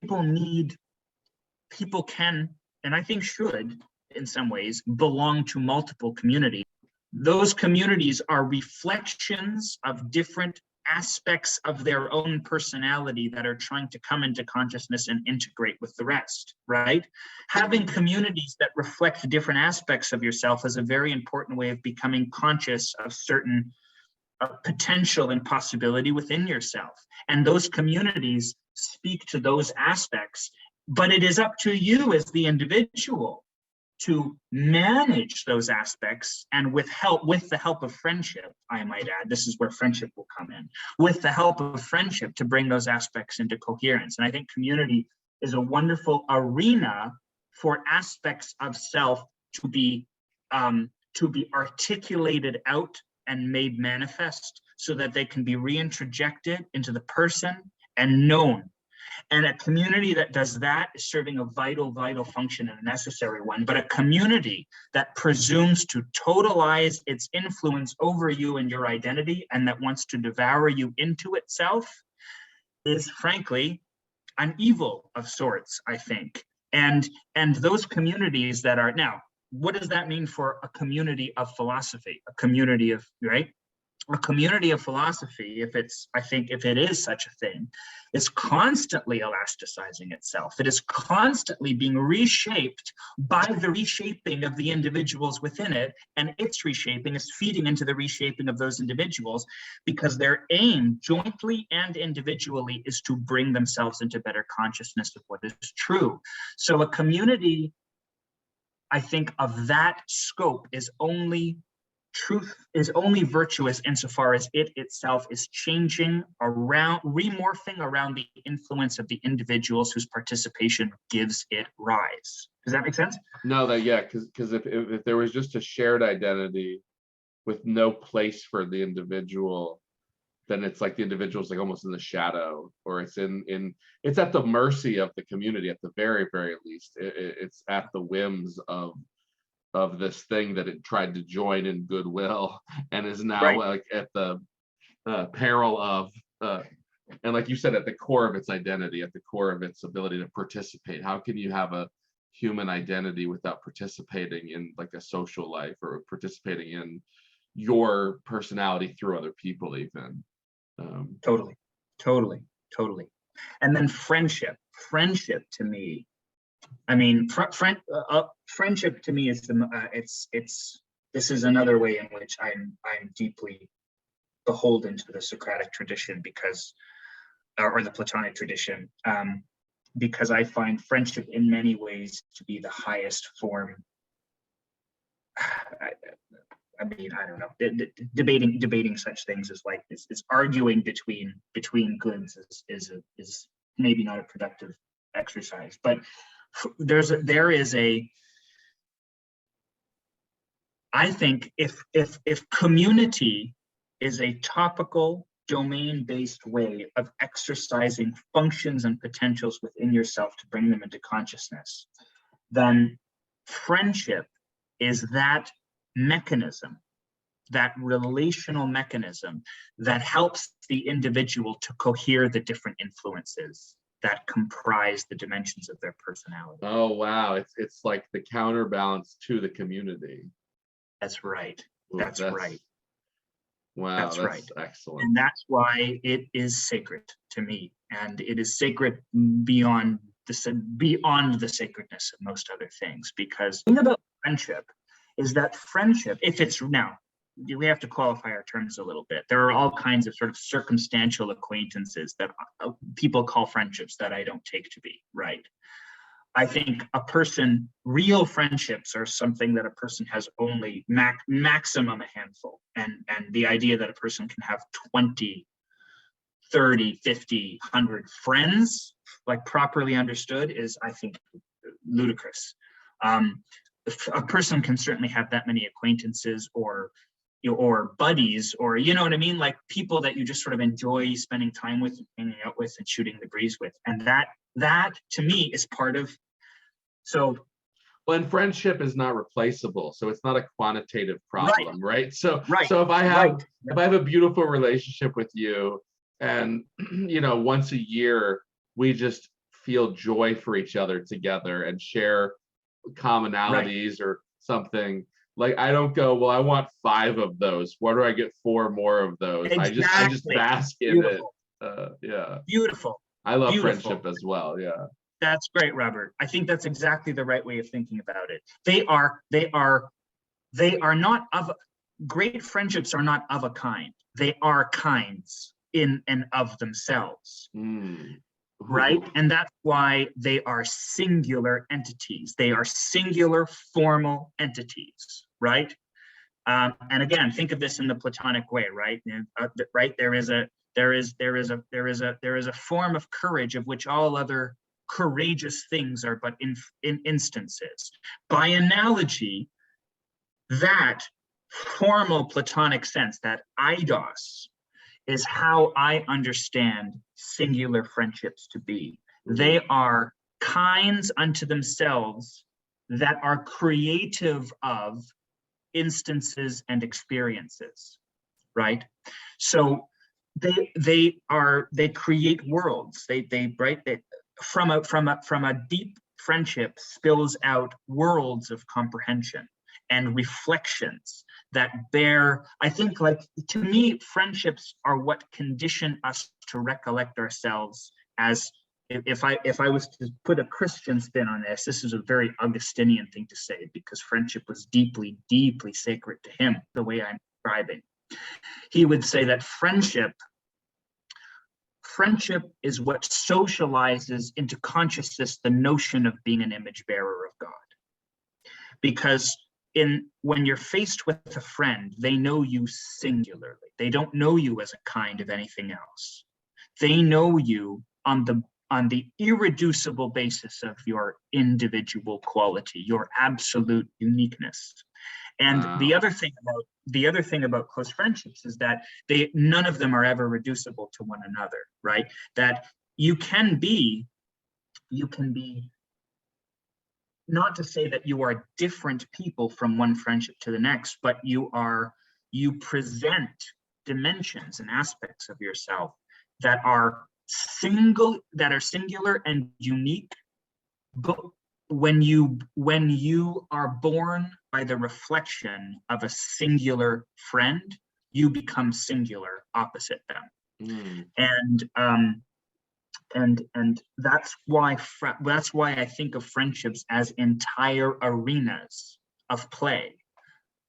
people can, and I think should, in some ways, belong to multiple communities. Those communities are reflections of different aspects of their own personality that are trying to come into consciousness and integrate with the rest, right? Having communities that reflect different aspects of yourself is a very important way of becoming conscious of certain potential and possibility within yourself. And those communities speak to those aspects. But it is up to you as the individual to manage those aspects, and with the help of friendship, I might add, this is where friendship will come in, with the help of friendship to bring those aspects into coherence. And I think community is a wonderful arena for aspects of self to be articulated out and made manifest so that they can be reintrojected into the person and known. And a community that does that is serving a vital function and a necessary one. But a community that presumes to totalize its influence over you and your identity and that wants to devour you into itself is, frankly, an evil of sorts, I think. And those communities that are now, what does that mean for a community of philosophy? A community of, right? A community of philosophy, if it is such a thing, is constantly elasticizing itself. It is constantly being reshaped by the reshaping of the individuals within it, and its reshaping is feeding into the reshaping of those individuals, because their aim, jointly and individually, is to bring themselves into better consciousness of what is true. So a community, I think, of that scope is only truth is only virtuous insofar as it itself is changing around, remorphing around the influence of the individuals whose participation gives it rise. Does that make sense? No, that, yeah, because if there was just a shared identity with no place for the individual, then it's like the individual's like almost in the shadow, or it's it's at the mercy of the community at the very, very least. It's at the whims of this thing that it tried to join in goodwill and is now Right. like at the peril of and like you said, at the core of its identity, at the core of its ability to participate. How can you have a human identity without participating in like a social life, or participating in your personality through other people even? Totally. And then friendship to me, I mean, friendship to me is this is another way in which I'm deeply beholden to the Socratic tradition, because, or the Platonic tradition, because I find friendship in many ways to be the highest form. I mean, I don't know. Debating such things is like is arguing between goods is maybe not a productive exercise, but I think if community is a topical domain-based way of exercising functions and potentials within yourself to bring them into consciousness, then friendship is that mechanism, that relational mechanism that helps the individual to cohere the different influences that comprise the dimensions of their personality. Oh wow, it's like the counterbalance to the community. That's right. Ooh, that's right. Wow, that's right. excellent. And that's why it is sacred to me, and it is sacred beyond the sacredness of most other things. Because the thing about friendship is that friendship, if it's now, we have to qualify our terms a little bit. There are all kinds of sort of circumstantial acquaintances that people call friendships that I don't take to be, right? I think real friendships are something that a person has only maximum a handful. And the idea that a person can have 20, 30, 50, 100 friends, like properly understood, is, I think, ludicrous. A person can certainly have that many acquaintances or buddies, or, you know what I mean? Like people that you just sort of enjoy spending time with, hanging out with, and shooting the breeze with. And that to me is part of, so. Well, and friendship is not replaceable, so it's not a quantitative problem, right? So if I have a beautiful relationship with you, and once a year we just feel joy for each other together and share commonalities or something, like I don't go, well, I want 5 of those. Where do I get 4 more of those? Exactly. I just bask in it. Yeah. Beautiful. I love friendship as well. Yeah. That's great, Robert. I think that's exactly the right way of thinking about it. They are not of, great friendships are not of a kind. They are kinds in and of themselves. Right? And that's why they are singular entities. They are singular formal entities, right? And again, think of this in the Platonic way, right? Right? There is a form of courage of which all other courageous things are but in instances. By analogy, that formal Platonic sense, that eidos, is how I understand singular friendships to be. They are kinds unto themselves that are creative of instances and experiences, right? So they create worlds. From a deep friendship spills out worlds of comprehension and reflections that bear, I think, like, to me, friendships are what condition us to recollect ourselves as, if I was to put a Christian spin on this is a very Augustinian thing to say, because friendship was deeply, deeply sacred to him, the way I'm describing. He would say that friendship is what socializes into consciousness the notion of being an image bearer of God. Because when you're faced with a friend, they know you singularly. They don't know you as a kind of anything else. They know you on the irreducible basis of your individual quality, your absolute uniqueness. And Wow. the other thing about close friendships is that none of them are ever reducible to one another, right? That you can be, not to say that you are different people from one friendship to the next, but you present dimensions and aspects of yourself that are singular and unique. But when you are born by the reflection of a singular friend, you become singular opposite them. And that's why I think of friendships as entire arenas of play,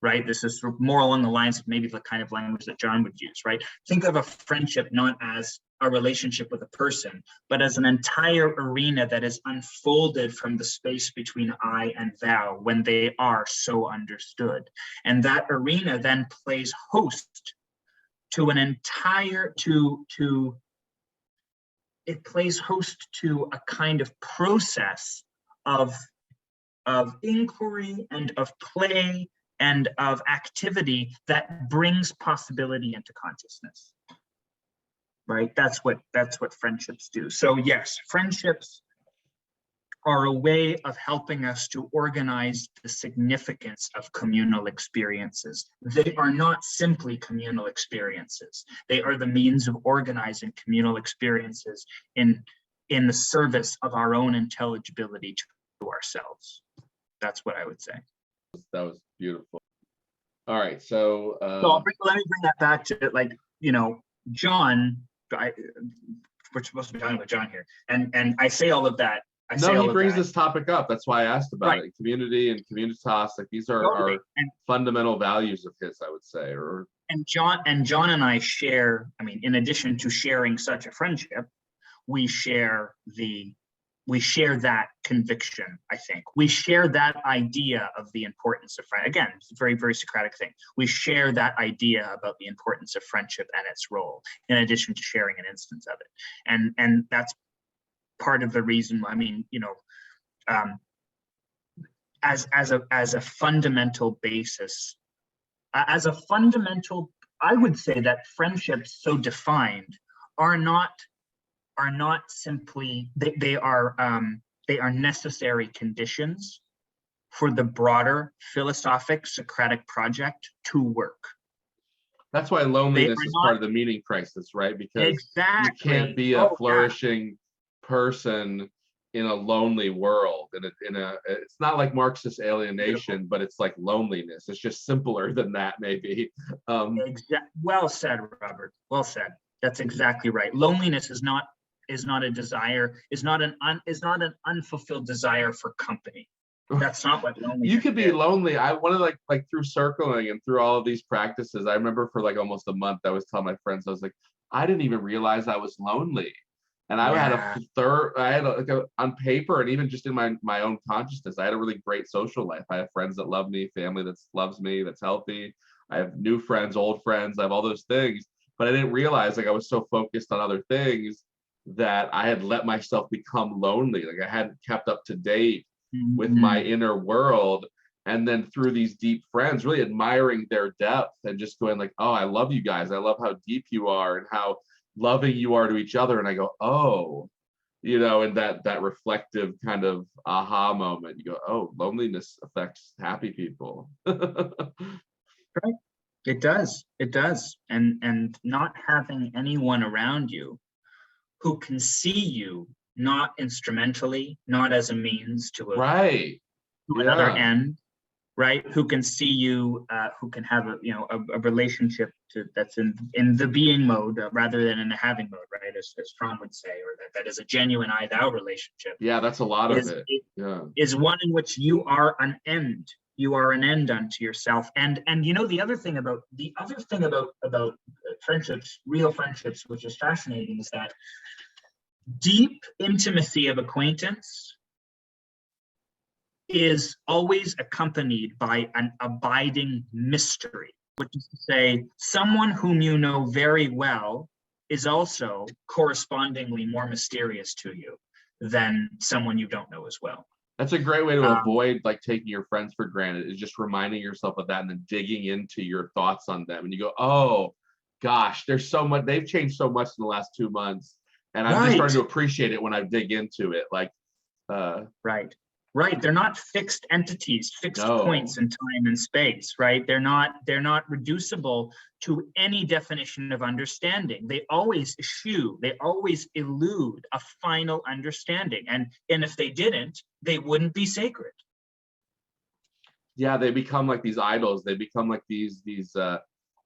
right? This is more along the lines of maybe the kind of language that John would use, right? Think of a friendship not as a relationship with a person, but as an entire arena that is unfolded from the space between I and thou when they are so understood. And that arena then plays host to an entire, it plays host to a kind of process of inquiry and of play and of activity that brings possibility into consciousness, right? That's what friendships do. So yes, friendships are a way of helping us to organize the significance of communal experiences. They are not simply communal experiences. They are the means of organizing communal experiences in the service of our own intelligibility to ourselves. That's what I would say. That was beautiful. All right, so let me bring that back to John. We're supposed to be talking about John here, and I say all of that. He brings this topic up. That's why I asked about it. Community and communitas, like these are fundamental values of his, I would say. And John and I share. I mean, in addition to sharing such a friendship, we share that conviction. I think we share that idea of the importance of friendship. Again, it's a very, very Socratic thing. We share that idea about the importance of friendship and its role, in addition to sharing an instance of it. And that's part of the reason. I mean, as a fundamental basis, I would say that friendships so defined are not simply, they are necessary conditions for the broader philosophic Socratic project to work. That's why loneliness is part of the meaning crisis, right? Because you can't be a flourishing person in a lonely world. And it's not like Marxist alienation, but it's like loneliness. It's just simpler than that, maybe. Well said, Robert. Well said. That's exactly right. Loneliness is not a desire, is not an unfulfilled desire for company. That's not what loneliness is. You could be lonely. I want to like through circling and through all of these practices. I remember for like almost a month, I was telling my friends, I was like, I didn't even realize I was lonely. And I had on paper and even just in my own consciousness, I had a really great social life. I have friends that love me, family that loves me, that's healthy. I have new friends, old friends. I have all those things, but I didn't realize I was so focused on other things that I had let myself become lonely. I hadn't kept up to date with my inner world. And then through these deep friends, really admiring their depth and just going like, oh, I love you guys. I love how deep you are and how loving you are to each other. And I go, oh, and that reflective kind of aha moment, you go, oh, loneliness affects happy people. Right. It does. And not having anyone around you who can see you not instrumentally, not as a means to another end, right? Who can see you, who can have a relationship that's in the being mode rather than in the having mode, right? As Fromm would say, or that is a genuine I-thou relationship. Yeah, that's a lot of it. Is one in which you are an end. You are an end unto yourself. And the other thing about friendships, real friendships, which is fascinating, is that deep intimacy of acquaintance is always accompanied by an abiding mystery, which is to say, someone whom you know very well is also correspondingly more mysterious to you than someone you don't know as well. That's a great way to avoid like taking your friends for granted, is just reminding yourself of that and then digging into your thoughts on them. And you go, oh gosh, there's so much, they've changed so much in the last 2 months. And I'm just starting to appreciate it when I dig into it. Like, right. They're not fixed entities, fixed points in time and space, right? They're not reducible to any definition of understanding. They always eschew, they always elude a final understanding. And if they didn't, they wouldn't be sacred. Yeah, they become like these idols. They become like these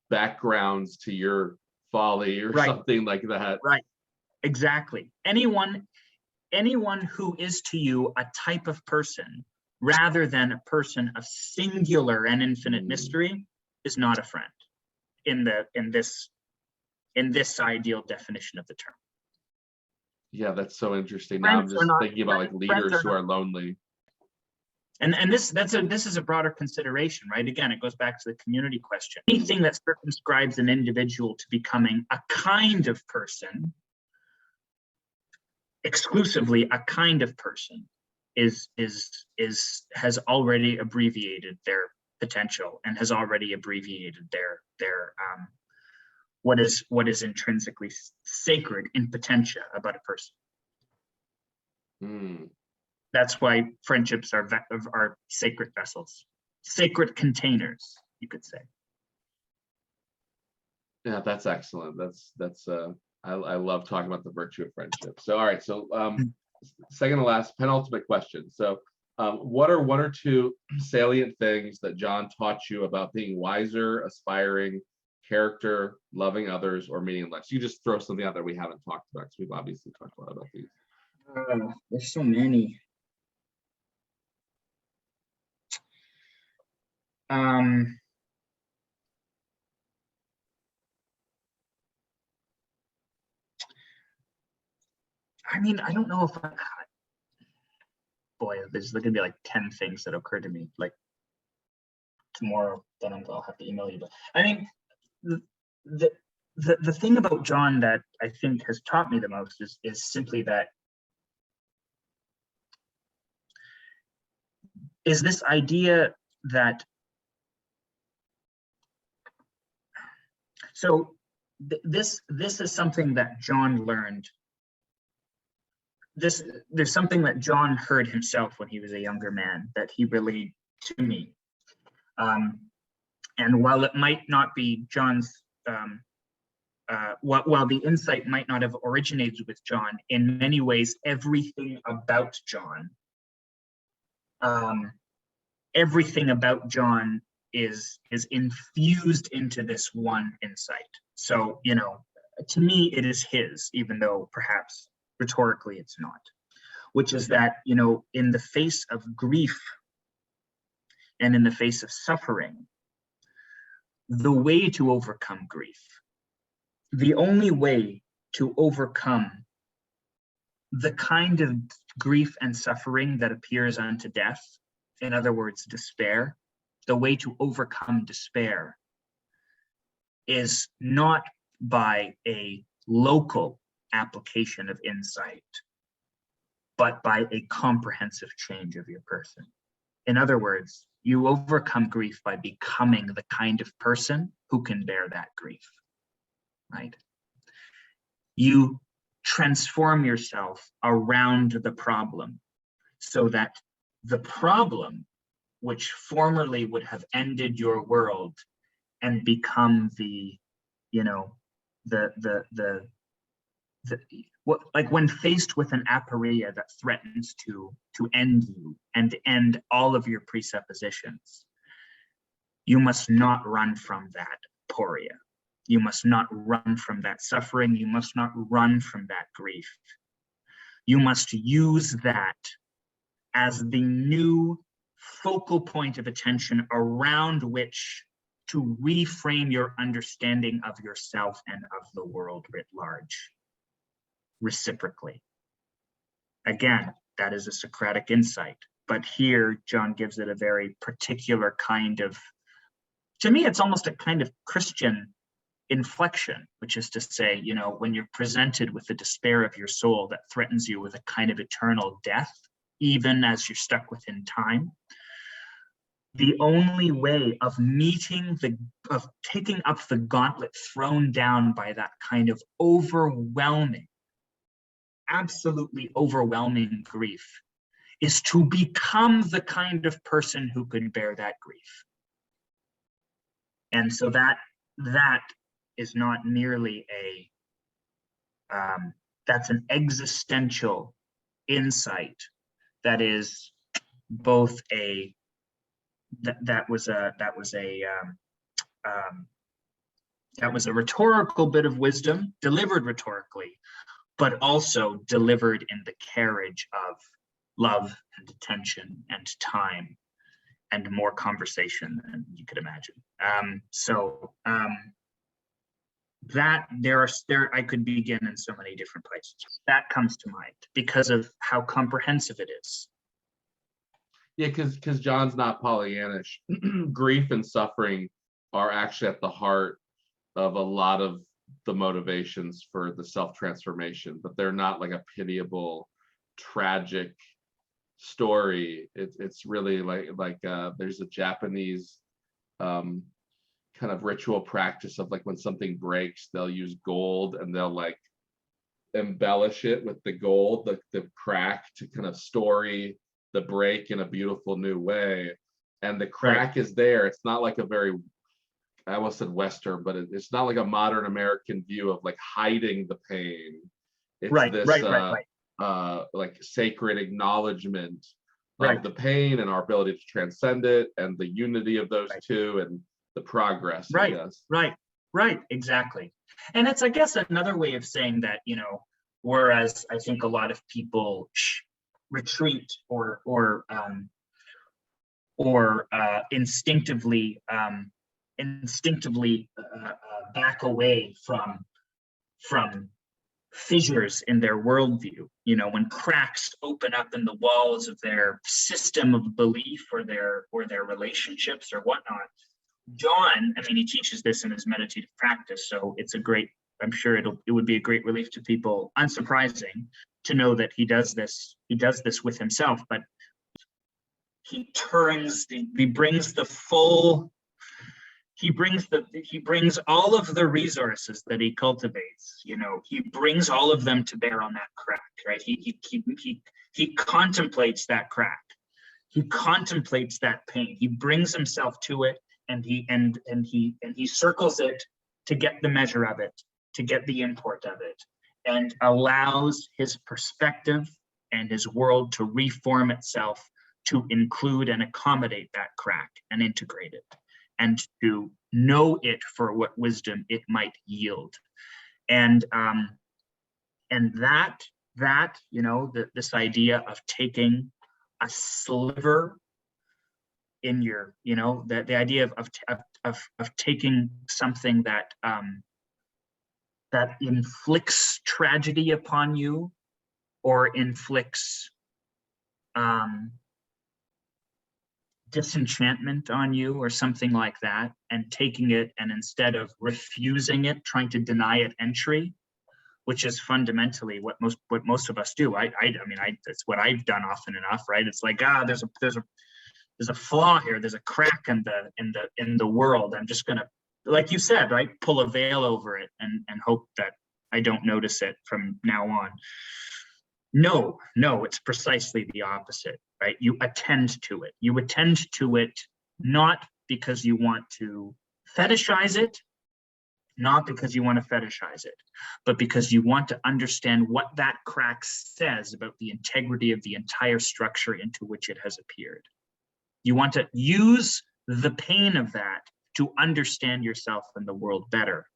backgrounds to your folly or something like that. Right, exactly. Anyone who is to you a type of person rather than a person of singular and infinite mystery is not a friend in this ideal definition of the term. Yeah, that's so interesting. Now I'm just thinking about like leaders who are lonely. And this is a broader consideration, right? Again, it goes back to the community question. Anything that circumscribes an individual to becoming a kind of person, exclusively a kind of person, has already abbreviated their potential and has already abbreviated their what is intrinsically sacred in potentia about a person. That's why friendships are sacred vessels, sacred containers, you could say. Yeah, that's excellent. That's I love talking about the virtue of friendship. So all right, so second to last, penultimate question. So what are 1 or 2 salient things that John taught you about being wiser, aspiring, character, loving others, or meaning less? You just throw something out there we haven't talked about, because we've obviously talked a lot about these. There's so many. I mean, I don't know if boy, there's gonna be like 10 things that occur to me like tomorrow that I'll have to email you. But I mean, the thing about John that I think has taught me the most is simply that is this idea that this is something that John learned. There's something that John heard himself when he was a younger man that he relayed to me. And while it might not be John's, while the insight might not have originated with John, in many ways, everything about John is infused into this one insight. So, to me, it is his, even though perhaps rhetorically it's not, which is that, in the face of grief and in the face of suffering, the way to overcome grief, the only way to overcome the kind of grief and suffering that appears unto death, in other words, despair, the way to overcome despair is not by a local application of insight, but by a comprehensive change of your person. In other words, you overcome grief by becoming the kind of person who can bear that grief, right? You transform yourself around the problem so that the problem, which formerly would have ended your world and become like when faced with an aporia that threatens to end you and end all of your presuppositions, you must not run from that aporia. You must not run from that suffering. You must not run from that grief. You must use that as the new focal point of attention around which to reframe your understanding of yourself and of the world writ large, reciprocally. Again, that is a Socratic insight. but here John gives it a very particular kind of, to me, it's almost a kind of Christian inflection, which is to say, you know, when you're presented with the despair of your soul that threatens you with a kind of eternal death, even as you're stuck within time, the only way of of taking up the gauntlet thrown down by that kind of overwhelming, absolutely overwhelming grief is to become the kind of person who could bear that grief. And so that is not merely that's an existential insight that is both that was a rhetorical bit of wisdom, delivered rhetorically, but also delivered in the carriage of love and attention and time and more conversation than you could imagine. That I could begin in so many different places. That comes to mind because of how comprehensive it is. Yeah, because John's not Pollyannish. Grief and suffering are actually at the heart of a lot of the motivations for the self-transformation, but they're not like a pitiable, tragic story. It's really like there's a Japanese kind of ritual practice of like when something breaks, they'll use gold and they'll like embellish it with the gold, the crack, to kind of story the break in a beautiful new way. And the crack is there. It's not like a very, I almost said Western, but it's not like a modern American view of like hiding the pain. It's like sacred acknowledgement of the pain and our ability to transcend it and the unity of those two and the progress. Right, exactly. And it's, I guess, another way of saying that, you know, whereas I think a lot of people retreat or instinctively back away from fissures in their worldview, you know, when cracks open up in the walls of their system of belief or their relationships or whatnot. John, I mean, he teaches this in his meditative practice, so it's a great, I'm sure it would be a great relief to people, unsurprising, to know that he does this with himself, but he brings all of the resources that he cultivates, you know, he brings all of them to bear on that crack, right? He contemplates that crack. He contemplates that pain. He brings himself to it, and he circles it to get the measure of it, to get the import of it, and allows his perspective and his world to reform itself to include and accommodate that crack and integrate it, and to know it for what wisdom it might yield. And that you know, this idea of taking a sliver in your, you know, the idea of taking something that that inflicts tragedy upon you or inflicts disenchantment on you or something like that, and taking it, and instead of refusing it, trying to deny it entry, which is fundamentally what most of us do. I mean, that's what I've done often enough, right? It's like, there's a flaw here, there's a crack in the world. I'm just gonna, like you said, right, pull a veil over it and hope that I don't notice it from now on. No, it's precisely the opposite, right? You attend to it. You attend to it not because you want to fetishize it, not because you want to fetishize it, but because you want to understand what that crack says about the integrity of the entire structure into which it has appeared. You want to use the pain of that to understand yourself and the world better,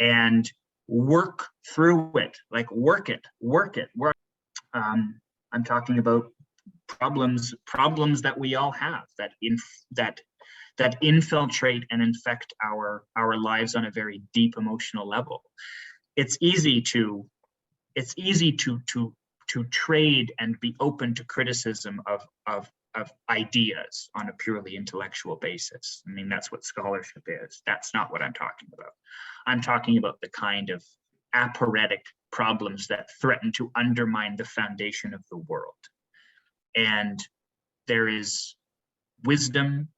and work through it, like work it. I'm talking about problems that we all have that infiltrate and infect our lives on a very deep emotional level. It's easy to trade and be open to criticism of ideas on a purely intellectual basis. I mean, that's what scholarship is. That's not what I'm talking about. I'm talking about the kind of aporetic problems that threaten to undermine the foundation of the world. And there is wisdom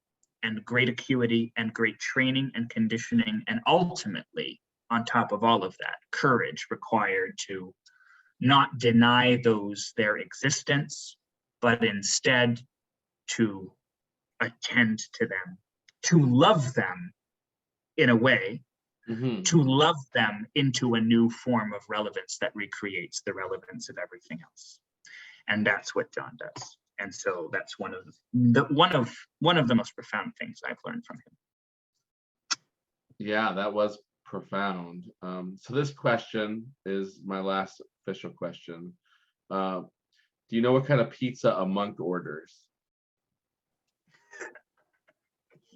and great acuity and great training and conditioning, and ultimately, on top of all of that, courage required to not deny those their existence, but instead to attend to them, to love them in a way, to love them into a new form of relevance that recreates the relevance of everything else. And that's what John does. And so that's one of the most profound things I've learned from him. Yeah, that was profound. So this question is my last official question. Do you know what kind of pizza a monk orders?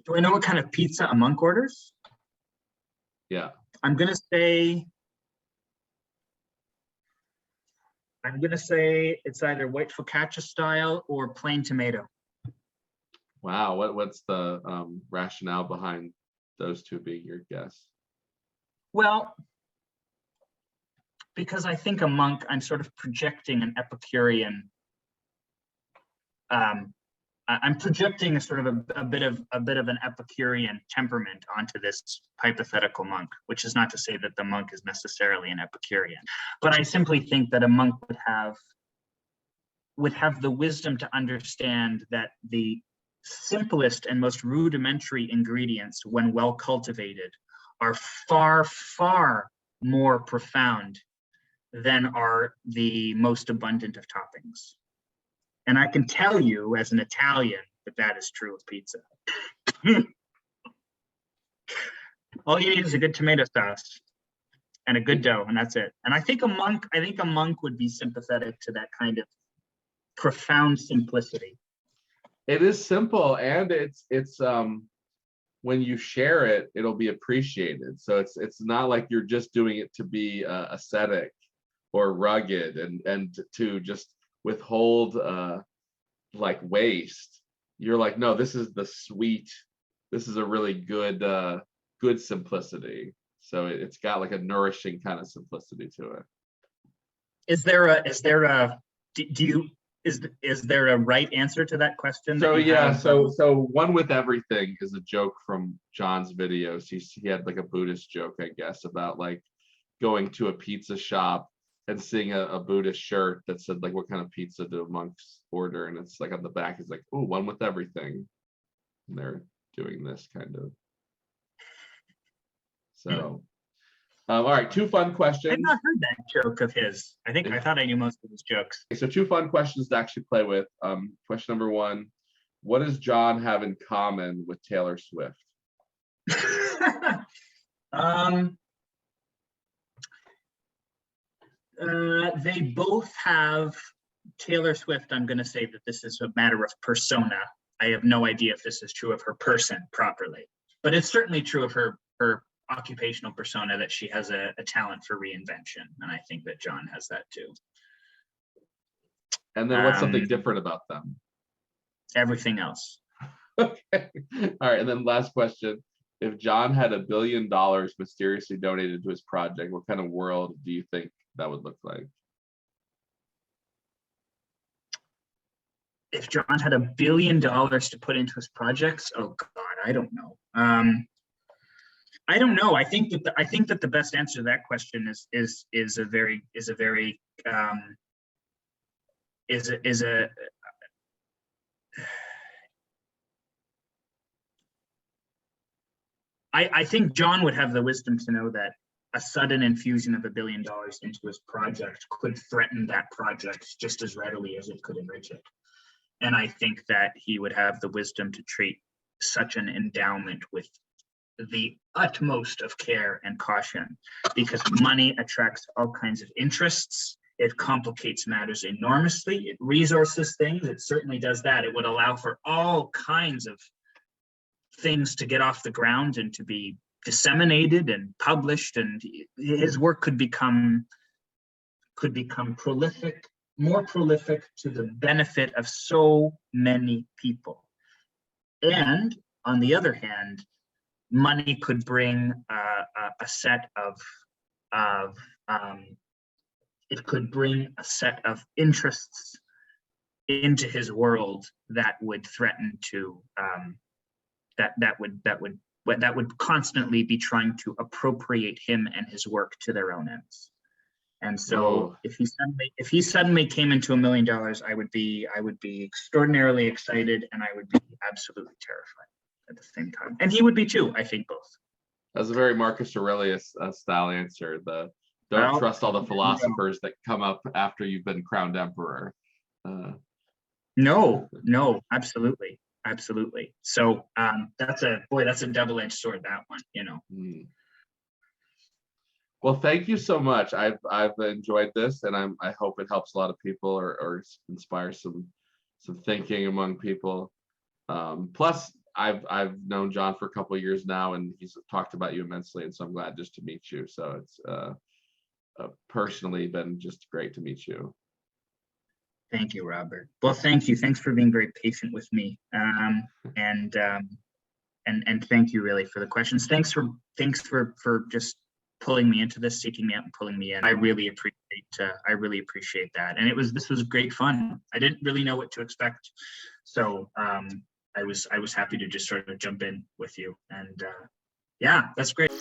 Do I know what kind of pizza a monk orders? Yeah. I'm gonna say it's either white focaccia style or plain tomato. Wow, what's the rationale behind those two being your guess? Well, because I think a monk, I'm sort of projecting an Epicurean. I'm projecting a sort of a bit of an Epicurean temperament onto this hypothetical monk, which is not to say that the monk is necessarily an Epicurean, but I simply think that a monk would have the wisdom to understand that the simplest and most rudimentary ingredients, when well cultivated, are far, far more profound than are the most abundant of toppings. And I can tell you as an Italian that is true of pizza. All you need is a good tomato sauce and a good dough, and that's it. And I think a monk would be sympathetic to that kind of profound simplicity. It is simple, and it's when you share it, it'll be appreciated. So it's not like you're just doing it to be ascetic or rugged and to just withhold like waste. You're like, no, this is the sweet, this is a really good simplicity. So it's got like a nourishing kind of simplicity to it. Is there a right answer to that question? So yeah, so one with everything is a joke from John's videos. He had like a Buddhist joke, I guess, about like going to a pizza shop and seeing a Buddhist shirt that said like, what kind of pizza do monks order? And it's like on the back, it's like, oh, one with everything. And they're doing this kind of. So, all right, two fun questions. I've not heard that joke of his. I thought I knew most of his jokes. So two fun questions to actually play with. Question number one, what does John have in common with Taylor Swift? They both have Taylor Swift. I'm going to say that this is a matter of persona. I have no idea if this is true of her person properly, but it's certainly true of her occupational persona that she has a talent for reinvention. And I think that John has that too. And then what's something different about them? Everything else. Okay. All right. And then last question. If John had $1 billion mysteriously donated to his project, what kind of world do you think that would look like? If John had $1 billion to put into his projects, oh God, I don't know. I don't know. I think that the best answer to that question is a very I think John would have the wisdom to know that a sudden infusion of $1 billion into his project could threaten that project just as readily as it could enrich it. And I think that he would have the wisdom to treat such an endowment with the utmost of care and caution, because money attracts all kinds of interests. It complicates matters enormously. It resources things. It certainly does that. It would allow for all kinds of things to get off the ground and to be disseminated and published, and his work could become prolific, more prolific to the benefit of so many people. And on the other hand, money could bring a set of it could bring a set of interests into his world that would threaten to that would constantly be trying to appropriate him and his work to their own ends. And so if he suddenly came into $1 million, I would be extraordinarily excited, and I would be absolutely terrified at the same time. And he would be too, I think, both. That's a very Marcus Aurelius style answer. Don't trust all the philosophers that come up after you've been crowned emperor. No, absolutely. So that's a double-edged sword, that one, you know. Well, thank you so much. I've enjoyed this, and I hope it helps a lot of people or inspires some thinking among people. Plus, I've known John for a couple of years now, and he's talked about you immensely, and so I'm glad just to meet you. So it's personally been just great to meet you. Thank you, Robert. Well, thank you. Thanks for being very patient with me, and thank you really for the questions. Thanks for just pulling me into this, seeking me out and pulling me in. I really appreciate that. And this was great fun. I didn't really know what to expect, so I was happy to just sort of jump in with you. And yeah, that's great.